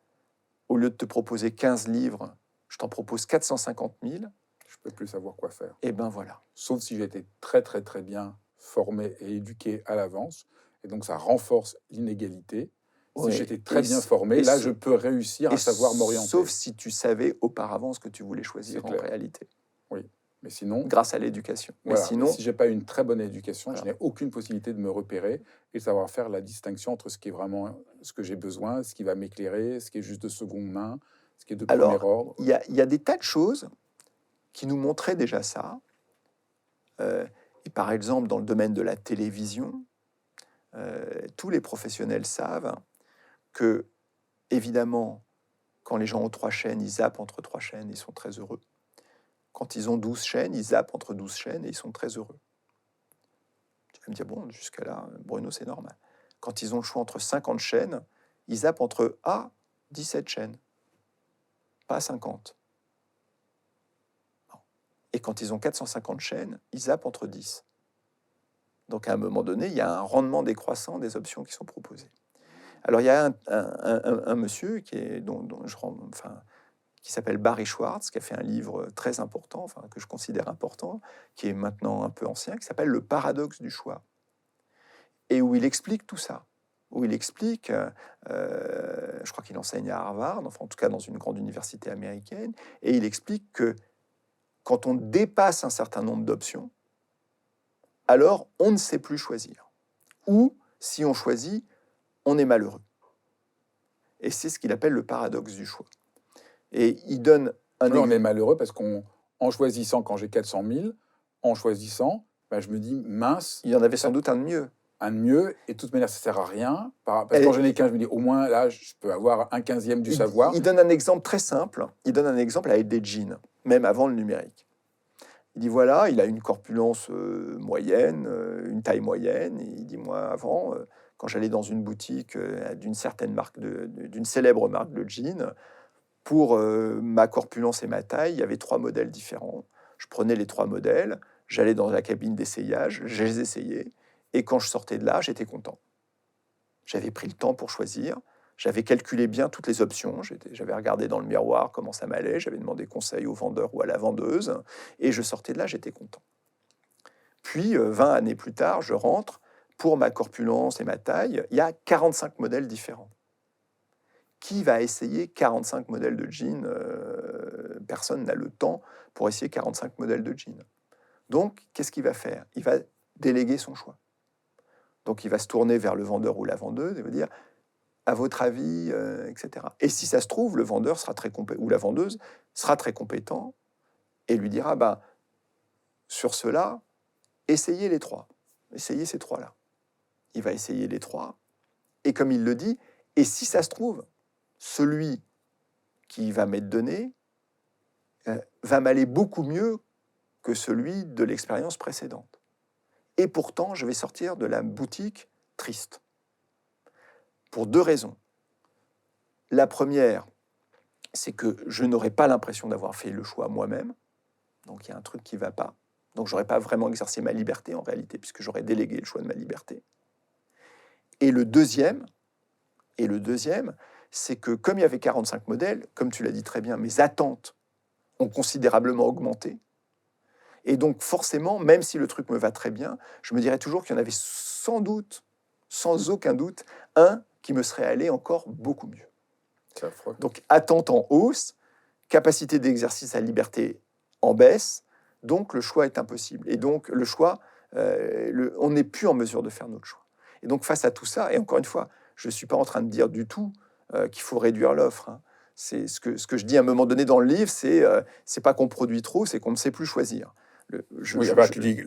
au lieu de te proposer 15 livres, je t'en propose 450 000, je peux plus savoir quoi faire. et ben voilà. Sauf si j'étais très très très bien formé et éduqué à l'avance. Et donc ça renforce l'inégalité. Si Ouais. j'étais très bien formé, là je peux réussir à savoir m'orienter. Sauf si tu savais auparavant ce que tu voulais choisir C'est en clair. réalité. Oui, mais sinon... Grâce à l'éducation. Voilà. Mais sinon, si j'ai pas une très bonne éducation, voilà, je n'ai aucune possibilité de me repérer et de savoir faire la distinction entre ce qui est vraiment ce que j'ai besoin, ce qui va m'éclairer, ce qui est juste de seconde main, ce qui est de premier alors, ordre. il y a des tas de choses qui nous montraient déjà ça. Et par exemple, dans le domaine de la télévision, tous les professionnels savent que, évidemment, quand les gens ont 3 chaînes, ils zappent entre 3 chaînes, ils sont très heureux. Quand ils ont 12 chaînes, ils zappent entre 12 chaînes et ils sont très heureux. Tu vas me dire, bon, jusqu'à là, Bruno, c'est normal. Quand ils ont le choix entre 50 chaînes, ils zappent entre 17 chaînes, pas 50. Et quand ils ont 450 chaînes, ils zappent entre 10. Donc à un moment donné, il y a un rendement décroissant des options qui sont proposées. Alors il y a un monsieur qui est, qui s'appelle Barry Schwartz, qui a fait un livre très important, enfin, que je considère important, qui est maintenant un peu ancien, qui s'appelle Le paradoxe du choix, et où il explique tout ça, où il explique, je crois qu'il enseigne à Harvard, enfin en tout cas dans une grande université américaine, et il explique que quand on dépasse un certain nombre d'options, alors on ne sait plus choisir. Ou, si on choisit, on est malheureux. Et c'est ce qu'il appelle le paradoxe du choix. Et il donne un exemple. On est malheureux parce qu'en choisissant, quand j'ai 400 000, en choisissant, ben je me dis, mince... Il y en avait sans doute un de mieux. Un de mieux, et de toute manière, ça ne sert à rien. Parce que quand j'en ai 15, je me dis, au moins, là, je peux avoir un 15e du savoir. Il donne un exemple très simple. Il donne un exemple avec des jeans, même avant le numérique. Il dit, voilà, il a une corpulence moyenne, une taille moyenne. Et il dit, moi, avant, quand j'allais dans une boutique d'une certaine marque, d'une célèbre marque de jeans, pour ma corpulence et ma taille, il y avait 3 modèles différents. Je prenais les 3 modèles, j'allais dans la cabine d'essayage, je les essayais, et quand je sortais de là, j'étais content. J'avais pris le temps pour choisir, j'avais calculé bien toutes les options, j'avais regardé dans le miroir comment ça m'allait, j'avais demandé conseil au vendeur ou à la vendeuse, et je sortais de là, j'étais content. Puis, 20 années plus tard, je rentre, pour ma corpulence et ma taille, il y a 45 modèles différents. Qui va essayer 45 modèles de jeans? Personne n'a le temps pour essayer 45 modèles de jeans. Donc, qu'est-ce qu'il va faire? Il va déléguer son choix. Donc, il va se tourner vers le vendeur ou la vendeuse et va dire, à votre avis, etc. Et si ça se trouve, le vendeur sera très compétent, ou la vendeuse sera très compétent et lui dira, bah, sur cela, essayez les 3. Essayez ces 3-là. Il va essayer les 3. Et comme il le dit, et si ça se trouve, celui qui va m'être donné va m'aller beaucoup mieux que celui de l'expérience précédente. Et pourtant, je vais sortir de la boutique triste. Pour 2 raisons. La première, c'est que je n'aurai pas l'impression d'avoir fait le choix moi-même. Donc il y a un truc qui ne va pas. Donc je n'aurai pas vraiment exercé ma liberté en réalité, puisque j'aurais délégué le choix de ma liberté. Et le deuxième, c'est que comme il y avait 45 modèles, comme tu l'as dit très bien, mes attentes ont considérablement augmenté. Et donc forcément, même si le truc me va très bien, je me dirais toujours qu'il y en avait sans doute, sans aucun doute, un qui me serait allé encore beaucoup mieux. Donc attente en hausse, capacité d'exercice à liberté en baisse, donc le choix est impossible. Et donc le choix, on n'est plus en mesure de faire notre choix. Et donc face à tout ça, et encore une fois, je ne suis pas en train de dire du tout qu'il faut réduire l'offre. Hein. C'est ce que je dis à un moment donné dans le livre, c'est pas qu'on produit trop, c'est qu'on ne sait plus choisir. Oui, tu dis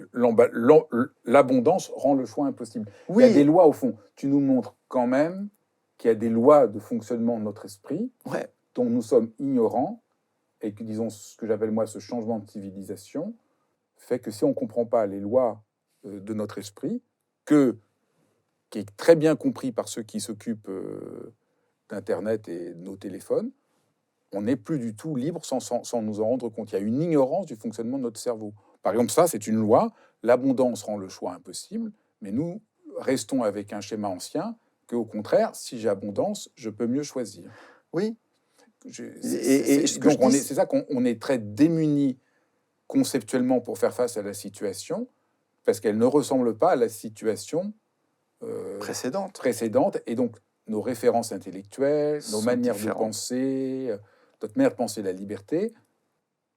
l'abondance rend le choix impossible. Oui. Il y a des lois, au fond. Tu nous montres quand même qu'il y a des lois de fonctionnement de notre esprit dont nous sommes ignorants et que, disons, ce que j'appelle moi ce changement de civilisation fait que si on ne comprend pas les lois de notre esprit, qui est très bien compris par ceux qui s'occupent d'Internet et de nos téléphones, on n'est plus du tout libre sans nous en rendre compte. Il y a une ignorance du fonctionnement de notre cerveau. Par exemple, ça, c'est une loi. L'abondance rend le choix impossible, mais nous restons avec un schéma ancien qu'au contraire, si j'ai abondance, je peux mieux choisir. Oui. C'est ça qu'on est très démunis conceptuellement pour faire face à la situation, parce qu'elle ne ressemble pas à la situation précédente. Et donc, nos références intellectuelles, nos manières de penser, notre manière de penser la liberté,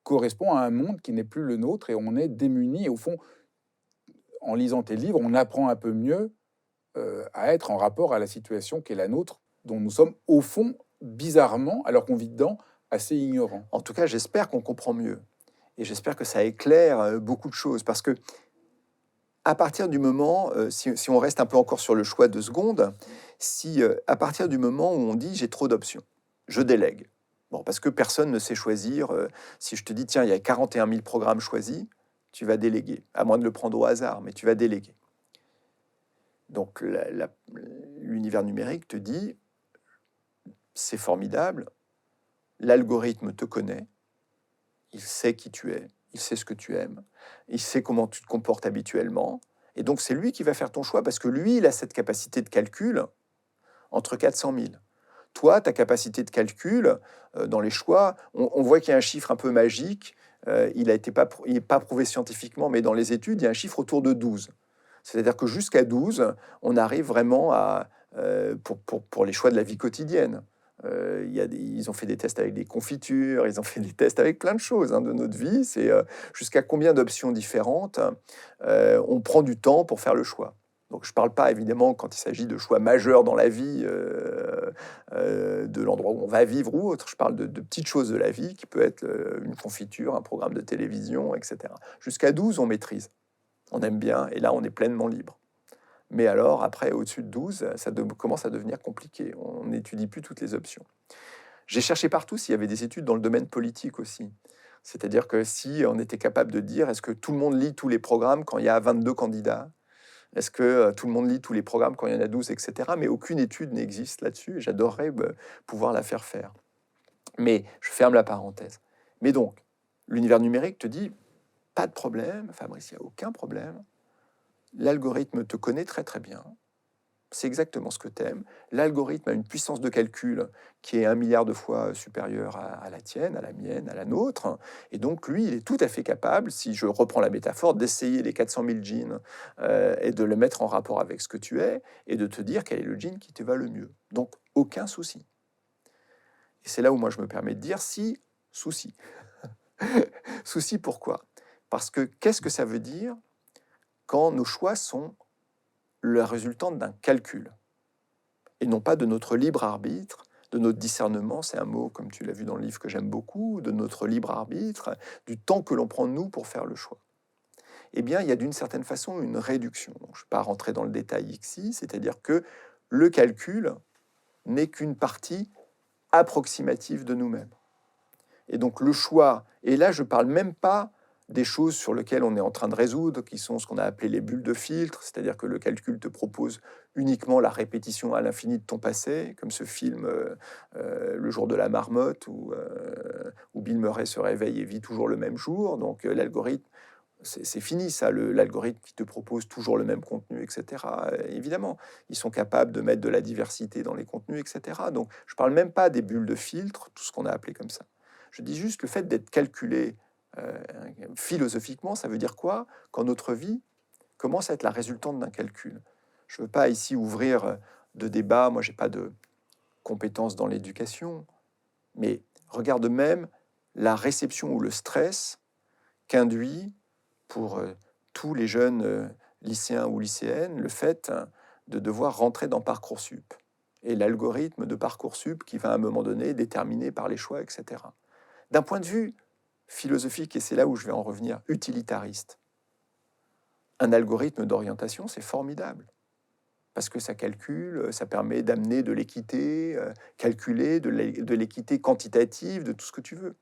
correspond à un monde qui n'est plus le nôtre et on est démunis. Et au fond, en lisant tes livres, on apprend un peu mieux à être en rapport à la situation qui est la nôtre, dont nous sommes, au fond, bizarrement, alors qu'on vit dedans, assez ignorants. En tout cas, j'espère qu'on comprend mieux. Et j'espère que ça éclaire beaucoup de choses. Parce que, à partir du moment, si on reste un peu encore sur le choix de secondes, à partir du moment où on dit j'ai trop d'options, je délègue. Bon, parce que personne ne sait choisir. Si je te dis, tiens, il y a 41 000 programmes choisis, tu vas déléguer, à moins de le prendre au hasard, mais tu vas déléguer. Donc, l'univers numérique te dit, c'est formidable, l'algorithme te connaît, il sait qui tu es, il sait ce que tu aimes, il sait comment tu te comportes habituellement, et donc c'est lui qui va faire ton choix, parce que lui, il a cette capacité de calcul entre 400 000. Toi, ta capacité de calcul, dans les choix, on voit qu'il y a un chiffre un peu magique, il n'est pas prouvé scientifiquement, mais dans les études, il y a un chiffre autour de 12. C'est-à-dire que jusqu'à 12, on arrive vraiment pour les choix de la vie quotidienne. Ils ont fait des tests avec des confitures, ils ont fait des tests avec plein de choses de notre vie. C'est jusqu'à combien d'options différentes on prend du temps pour faire le choix. Donc je ne parle pas évidemment quand il s'agit de choix majeurs dans la vie, de l'endroit où on va vivre ou autre. Je parle de petites choses de la vie qui peut être une confiture, un programme de télévision, etc. Jusqu'à 12, on maîtrise. On aime bien et là, on est pleinement libre. Mais alors, après, au-dessus de 12, commence à devenir compliqué. On n'étudie plus toutes les options. J'ai cherché partout s'il y avait des études dans le domaine politique aussi. C'est-à-dire que si on était capable de dire, est-ce que tout le monde lit tous les programmes quand il y a 22 candidats ? Est-ce que tout le monde lit tous les programmes quand il y en a 12, etc. Mais aucune étude n'existe là-dessus. Et j'adorerais pouvoir la faire. Mais je ferme la parenthèse. Mais donc, l'univers numérique te dit, pas de problème, Fabrice, il n'y a aucun problème. L'algorithme te connaît très très bien. C'est exactement ce que tu aimes. L'algorithme a une puissance de calcul qui est 1 milliard de fois supérieure à la tienne, à la mienne, à la nôtre. Et donc, lui, il est tout à fait capable, si je reprends la métaphore, d'essayer les 400 000 jeans et de le mettre en rapport avec ce que tu es et de te dire quel est le jean qui te va le mieux. Donc, aucun souci. Et c'est là où moi, je me permets de dire souci. Souci pourquoi ? Parce que qu'est-ce que ça veut dire quand nos choix sont la résultante d'un calcul, et non pas de notre libre arbitre, de notre discernement, c'est un mot, comme tu l'as vu dans le livre, que j'aime beaucoup, de notre libre arbitre, du temps que l'on prend de nous pour faire le choix. Eh bien, il y a d'une certaine façon une réduction. Donc, je ne vais pas rentrer dans le détail ici, c'est-à-dire que le calcul n'est qu'une partie approximative de nous-mêmes. Et donc le choix, et là je ne parle même pas des choses sur lesquelles on est en train de résoudre, qui sont ce qu'on a appelé les bulles de filtre, c'est-à-dire que le calcul te propose uniquement la répétition à l'infini de ton passé, comme ce film Le jour de la marmotte, où Bill Murray se réveille et vit toujours le même jour. Donc l'algorithme, c'est fini ça, l'algorithme qui te propose toujours le même contenu, etc. Évidemment, ils sont capables de mettre de la diversité dans les contenus, etc. Donc je ne parle même pas des bulles de filtre, tout ce qu'on a appelé comme ça. Je dis juste le fait d'être calculé philosophiquement, ça veut dire quoi? Quand notre vie commence à être la résultante d'un calcul. Je ne veux pas ici ouvrir de débat, moi j'ai pas de compétences dans l'éducation, mais regarde même la réception ou le stress qu'induit pour tous les jeunes lycéens ou lycéennes le fait de devoir rentrer dans Parcoursup et l'algorithme de Parcoursup qui va à un moment donné déterminer par les choix, etc. D'un point de vue philosophique, et c'est là où je vais en revenir, utilitariste. Un algorithme d'orientation, c'est formidable. Parce que ça calcule, ça permet d'amener de l'équité, calculer de l'équité quantitative, de tout ce que tu veux.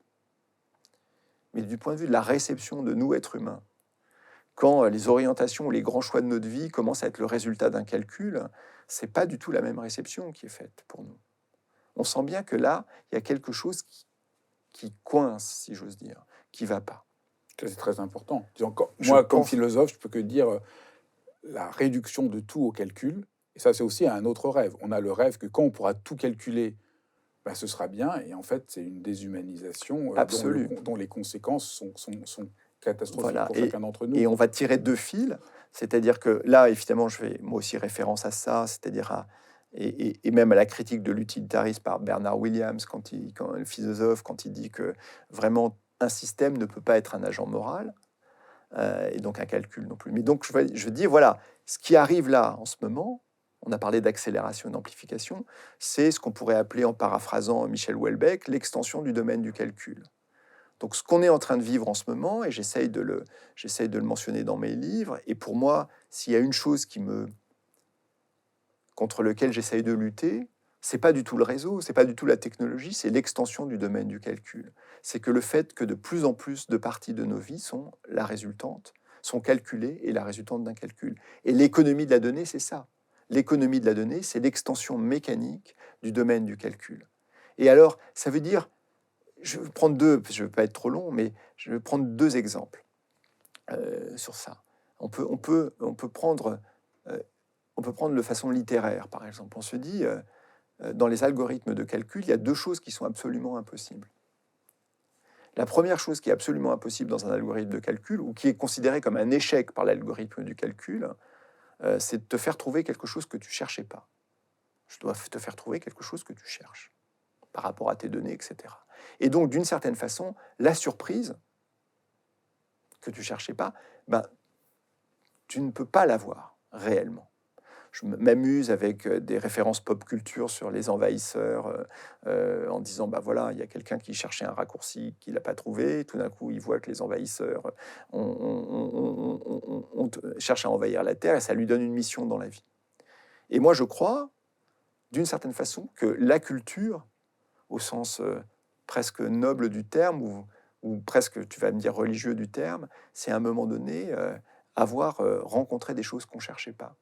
Mais du point de vue de la réception de nous, êtres humains, quand les orientations ou les grands choix de notre vie commencent à être le résultat d'un calcul, c'est pas du tout la même réception qui est faite pour nous. On sent bien que là, il y a quelque chose qui coince, si j'ose dire, qui va pas. C'est très important. Moi, comme philosophe, je peux que dire la réduction de tout au calcul. Et ça, c'est aussi un autre rêve. On a le rêve que quand on pourra tout calculer, ben, ce sera bien. Et en fait, c'est une déshumanisation dont les conséquences sont catastrophiques voilà. pour chacun d'entre nous. Et on va tirer deux fils. C'est-à-dire que là, évidemment, je fais moi aussi référence à ça, c'est-à-dire et même à la critique de l'utilitarisme par Bernard Williams, quand le philosophe, quand il dit que vraiment un système ne peut pas être un agent moral, et donc un calcul non plus. Mais donc je dis, voilà, ce qui arrive là en ce moment, on a parlé d'accélération et d'amplification, c'est ce qu'on pourrait appeler, en paraphrasant Michel Houellebecq, l'extension du domaine du calcul. Donc ce qu'on est en train de vivre en ce moment, et j'essaye de le mentionner dans mes livres, et pour moi, s'il y a une chose contre lequel j'essaye de lutter, c'est pas du tout le réseau, c'est pas du tout la technologie, c'est l'extension du domaine du calcul. C'est que le fait que de plus en plus de parties de nos vies sont calculées et la résultante d'un calcul. Et l'économie de la donnée, c'est ça. L'économie de la donnée, c'est l'extension mécanique du domaine du calcul. Et alors, ça veut dire, je vais prendre je ne veux pas être trop long, mais je vais prendre deux exemples sur ça. On peut prendre de façon littéraire, par exemple. On se dit, dans les algorithmes de calcul, il y a deux choses qui sont absolument impossibles. La première chose qui est absolument impossible dans un algorithme de calcul, ou qui est considérée comme un échec par l'algorithme du calcul, c'est de te faire trouver quelque chose que tu ne cherchais pas. Je dois te faire trouver quelque chose que tu cherches, par rapport à tes données, etc. Et donc, d'une certaine façon, la surprise que tu ne cherchais pas, ben, tu ne peux pas l'avoir réellement. Je m'amuse avec des références pop culture sur les envahisseurs, en disant, bah voilà, il y a quelqu'un qui cherchait un raccourci qu'il n'a pas trouvé, tout d'un coup il voit que les envahisseurs cherchent à envahir la Terre, et ça lui donne une mission dans la vie. Et moi je crois, d'une certaine façon, que la culture, au sens presque noble du terme, ou presque, tu vas me dire, religieux du terme, c'est à un moment donné avoir rencontré des choses qu'on ne cherchait pas.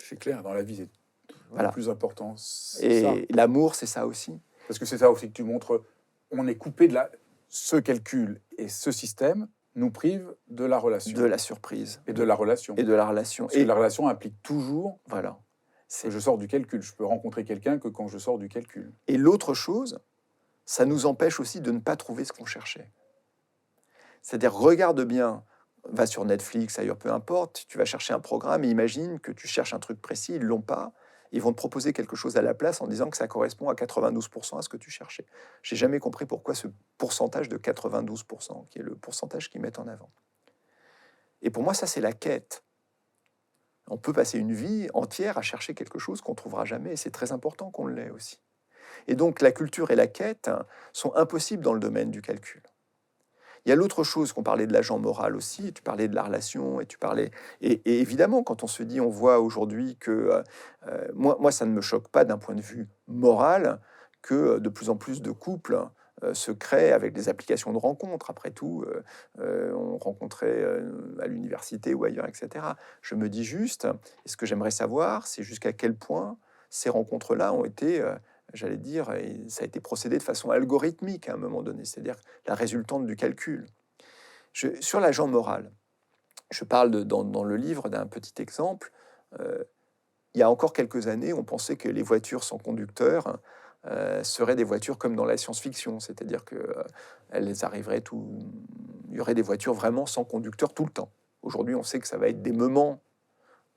C'est clair, dans la vie, c'est voilà. Le plus important. Et l'amour, c'est ça aussi. Parce que c'est ça aussi que tu montres. On est coupé de ce calcul et ce système nous prive de la relation. De la surprise. Et de la relation. Et de la relation. Parce que la relation implique toujours voilà. que je sors du calcul. Je peux rencontrer quelqu'un que quand je sors du calcul. Et l'autre chose, ça nous empêche aussi de ne pas trouver ce qu'on cherchait. C'est-à-dire, regarde bien, va sur Netflix, ailleurs, peu importe, tu vas chercher un programme et imagine que tu cherches un truc précis, ils ne l'ont pas, ils vont te proposer quelque chose à la place en disant que ça correspond à 92% à ce que tu cherchais. J'ai jamais compris pourquoi ce pourcentage de 92%, qui est le pourcentage qu'ils mettent en avant. Et pour moi, ça, c'est la quête. On peut passer une vie entière à chercher quelque chose qu'on ne trouvera jamais, et c'est très important qu'on l'ait aussi. Et donc, la culture et la quête sont impossibles dans le domaine du calcul. Il y a l'autre chose qu'on parlait de l'agent moral aussi, tu parlais de la relation, et évidemment, quand on se dit, on voit aujourd'hui que, moi, ça ne me choque pas d'un point de vue moral, que de plus en plus de couples se créent avec des applications de rencontres. Après tout, on rencontrait à l'université ou ailleurs, etc. Je me dis juste, et ce que j'aimerais savoir, c'est jusqu'à quel point ces rencontres-là ont été... j'allais dire, et ça a été procédé de façon algorithmique à un moment donné, c'est-à-dire la résultante du calcul. Sur l'agent moral, je parle dans le livre d'un petit exemple. Il y a encore quelques années, on pensait que les voitures sans conducteur seraient des voitures comme dans la science-fiction, c'est-à-dire qu'elles arriveraient il y aurait des voitures vraiment sans conducteur tout le temps. Aujourd'hui, on sait que ça va être des moments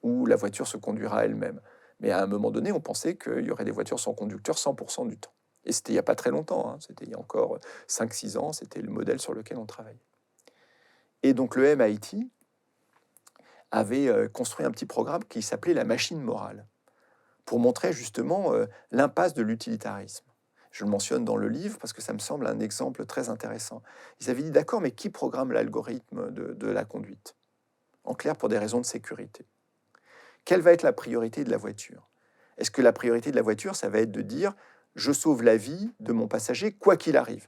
où la voiture se conduira elle-même. Mais à un moment donné, on pensait qu'il y aurait des voitures sans conducteur 100% du temps. Et c'était il n'y a pas très longtemps, hein. C'était il y a encore 5-6 ans, c'était le modèle sur lequel on travaillait. Et donc le MIT avait construit un petit programme qui s'appelait la machine morale, pour montrer justement l'impasse de l'utilitarisme. Je le mentionne dans le livre parce que ça me semble un exemple très intéressant. Ils avaient dit, d'accord, mais qui programme l'algorithme de la conduite? En clair, pour des raisons de sécurité. Quelle va être la priorité de la voiture? Est-ce que la priorité de la voiture, ça va être de dire, je sauve la vie de mon passager, quoi qu'il arrive?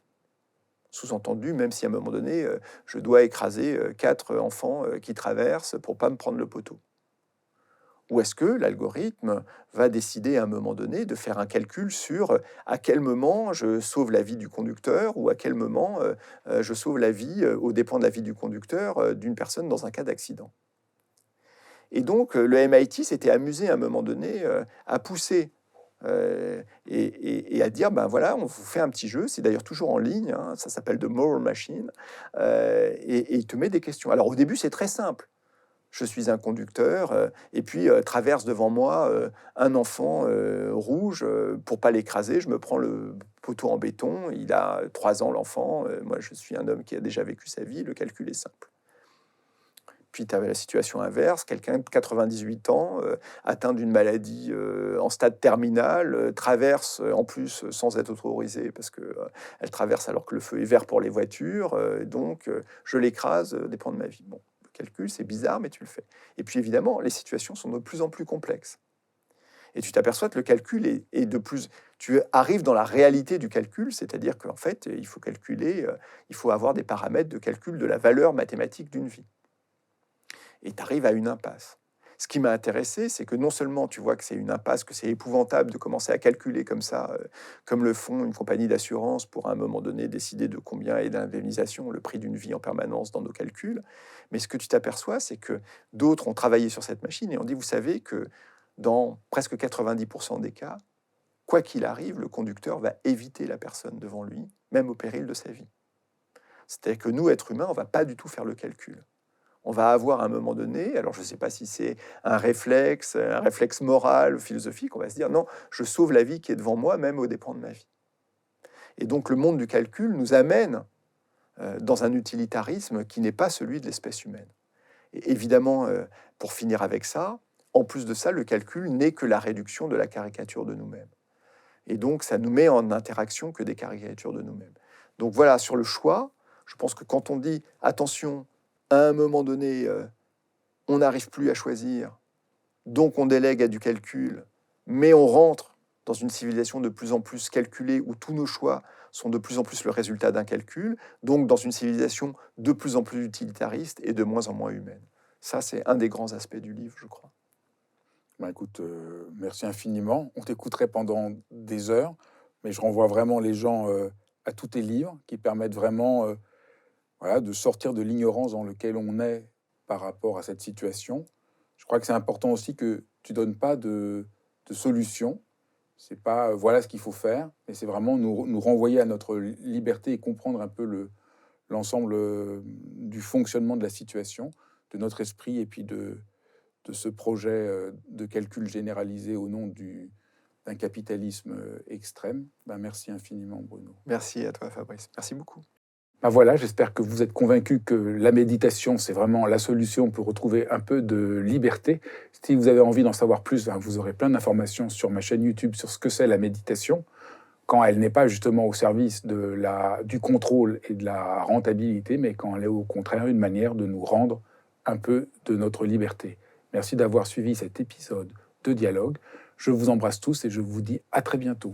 Sous-entendu, même si à un moment donné, je dois écraser 4 enfants qui traversent pour pas me prendre le poteau. Ou est-ce que l'algorithme va décider à un moment donné de faire un calcul sur à quel moment je sauve la vie du conducteur ou à quel moment je sauve la vie, aux dépens de la vie du conducteur, d'une personne dans un cas d'accident? Et donc, le MIT s'était amusé à un moment donné à pousser et à dire, ben voilà, on vous fait un petit jeu, c'est d'ailleurs toujours en ligne, hein, ça s'appelle The Moral Machine, et il te met des questions. Alors au début, c'est très simple. Je suis un conducteur, et puis traverse devant moi un enfant rouge. Pour pas l'écraser, je me prends le poteau en béton. Il a 3 ans, l'enfant. Moi, je suis un homme qui a déjà vécu sa vie. Le calcul est simple. Puis tu avais la situation inverse, quelqu'un de 98 ans, atteint d'une maladie en stade terminal, traverse en plus sans être autorisé parce que elle traverse alors que le feu est vert pour les voitures, donc je l'écrase, dépend de ma vie. Bon, le calcul, c'est bizarre, mais tu le fais. Et puis évidemment, les situations sont de plus en plus complexes. Et tu t'aperçois que le calcul est de plus... Tu arrives dans la réalité du calcul, c'est-à-dire qu'en fait, il faut calculer, il faut avoir des paramètres de calcul de la valeur mathématique d'une vie. Et tu arrives à une impasse. Ce qui m'a intéressé, c'est que non seulement tu vois que c'est une impasse, que c'est épouvantable de commencer à calculer comme ça, comme le font une compagnie d'assurance pour à un moment donné décider de combien est d'indemnisation, le prix d'une vie en permanence dans nos calculs, mais ce que tu t'aperçois, c'est que d'autres ont travaillé sur cette machine et ont dit, vous savez que dans presque 90% des cas, quoi qu'il arrive, le conducteur va éviter la personne devant lui, même au péril de sa vie. C'est-à-dire que nous, êtres humains, on ne va pas du tout faire le calcul. On va avoir à un moment donné, alors je ne sais pas si c'est un réflexe moral, philosophique, on va se dire non, je sauve la vie qui est devant moi, même aux dépens de ma vie. Et donc le monde du calcul nous amène dans un utilitarisme qui n'est pas celui de l'espèce humaine. Et évidemment, pour finir avec ça, en plus de ça, le calcul n'est que la réduction de la caricature de nous-mêmes. Et donc ça nous met en interaction que des caricatures de nous-mêmes. Donc voilà, sur le choix, je pense que quand on dit attention, à un moment donné, on n'arrive plus à choisir, donc on délègue à du calcul, mais on rentre dans une civilisation de plus en plus calculée, où tous nos choix sont de plus en plus le résultat d'un calcul, donc dans une civilisation de plus en plus utilitariste et de moins en moins humaine. Ça, c'est un des grands aspects du livre, je crois. Ben écoute, merci infiniment. On t'écouterait pendant des heures, mais je renvoie vraiment les gens à tous tes livres qui permettent vraiment voilà, de sortir de l'ignorance dans laquelle on est par rapport à cette situation. Je crois que c'est important aussi que tu donnes pas de solution. C'est pas voilà ce qu'il faut faire, mais c'est vraiment nous renvoyer à notre liberté et comprendre un peu l'ensemble du fonctionnement de la situation, de notre esprit et puis de ce projet de calcul généralisé au nom d'un capitalisme extrême. Ben, merci infiniment, Bruno. Merci à toi, Fabrice. Merci beaucoup. Ben voilà, j'espère que vous êtes convaincus que la méditation, c'est vraiment la solution pour retrouver un peu de liberté. Si vous avez envie d'en savoir plus, ben vous aurez plein d'informations sur ma chaîne YouTube sur ce que c'est la méditation, quand elle n'est pas justement au service du contrôle et de la rentabilité, mais quand elle est au contraire une manière de nous rendre un peu de notre liberté. Merci d'avoir suivi cet épisode de Dialogue. Je vous embrasse tous et je vous dis à très bientôt.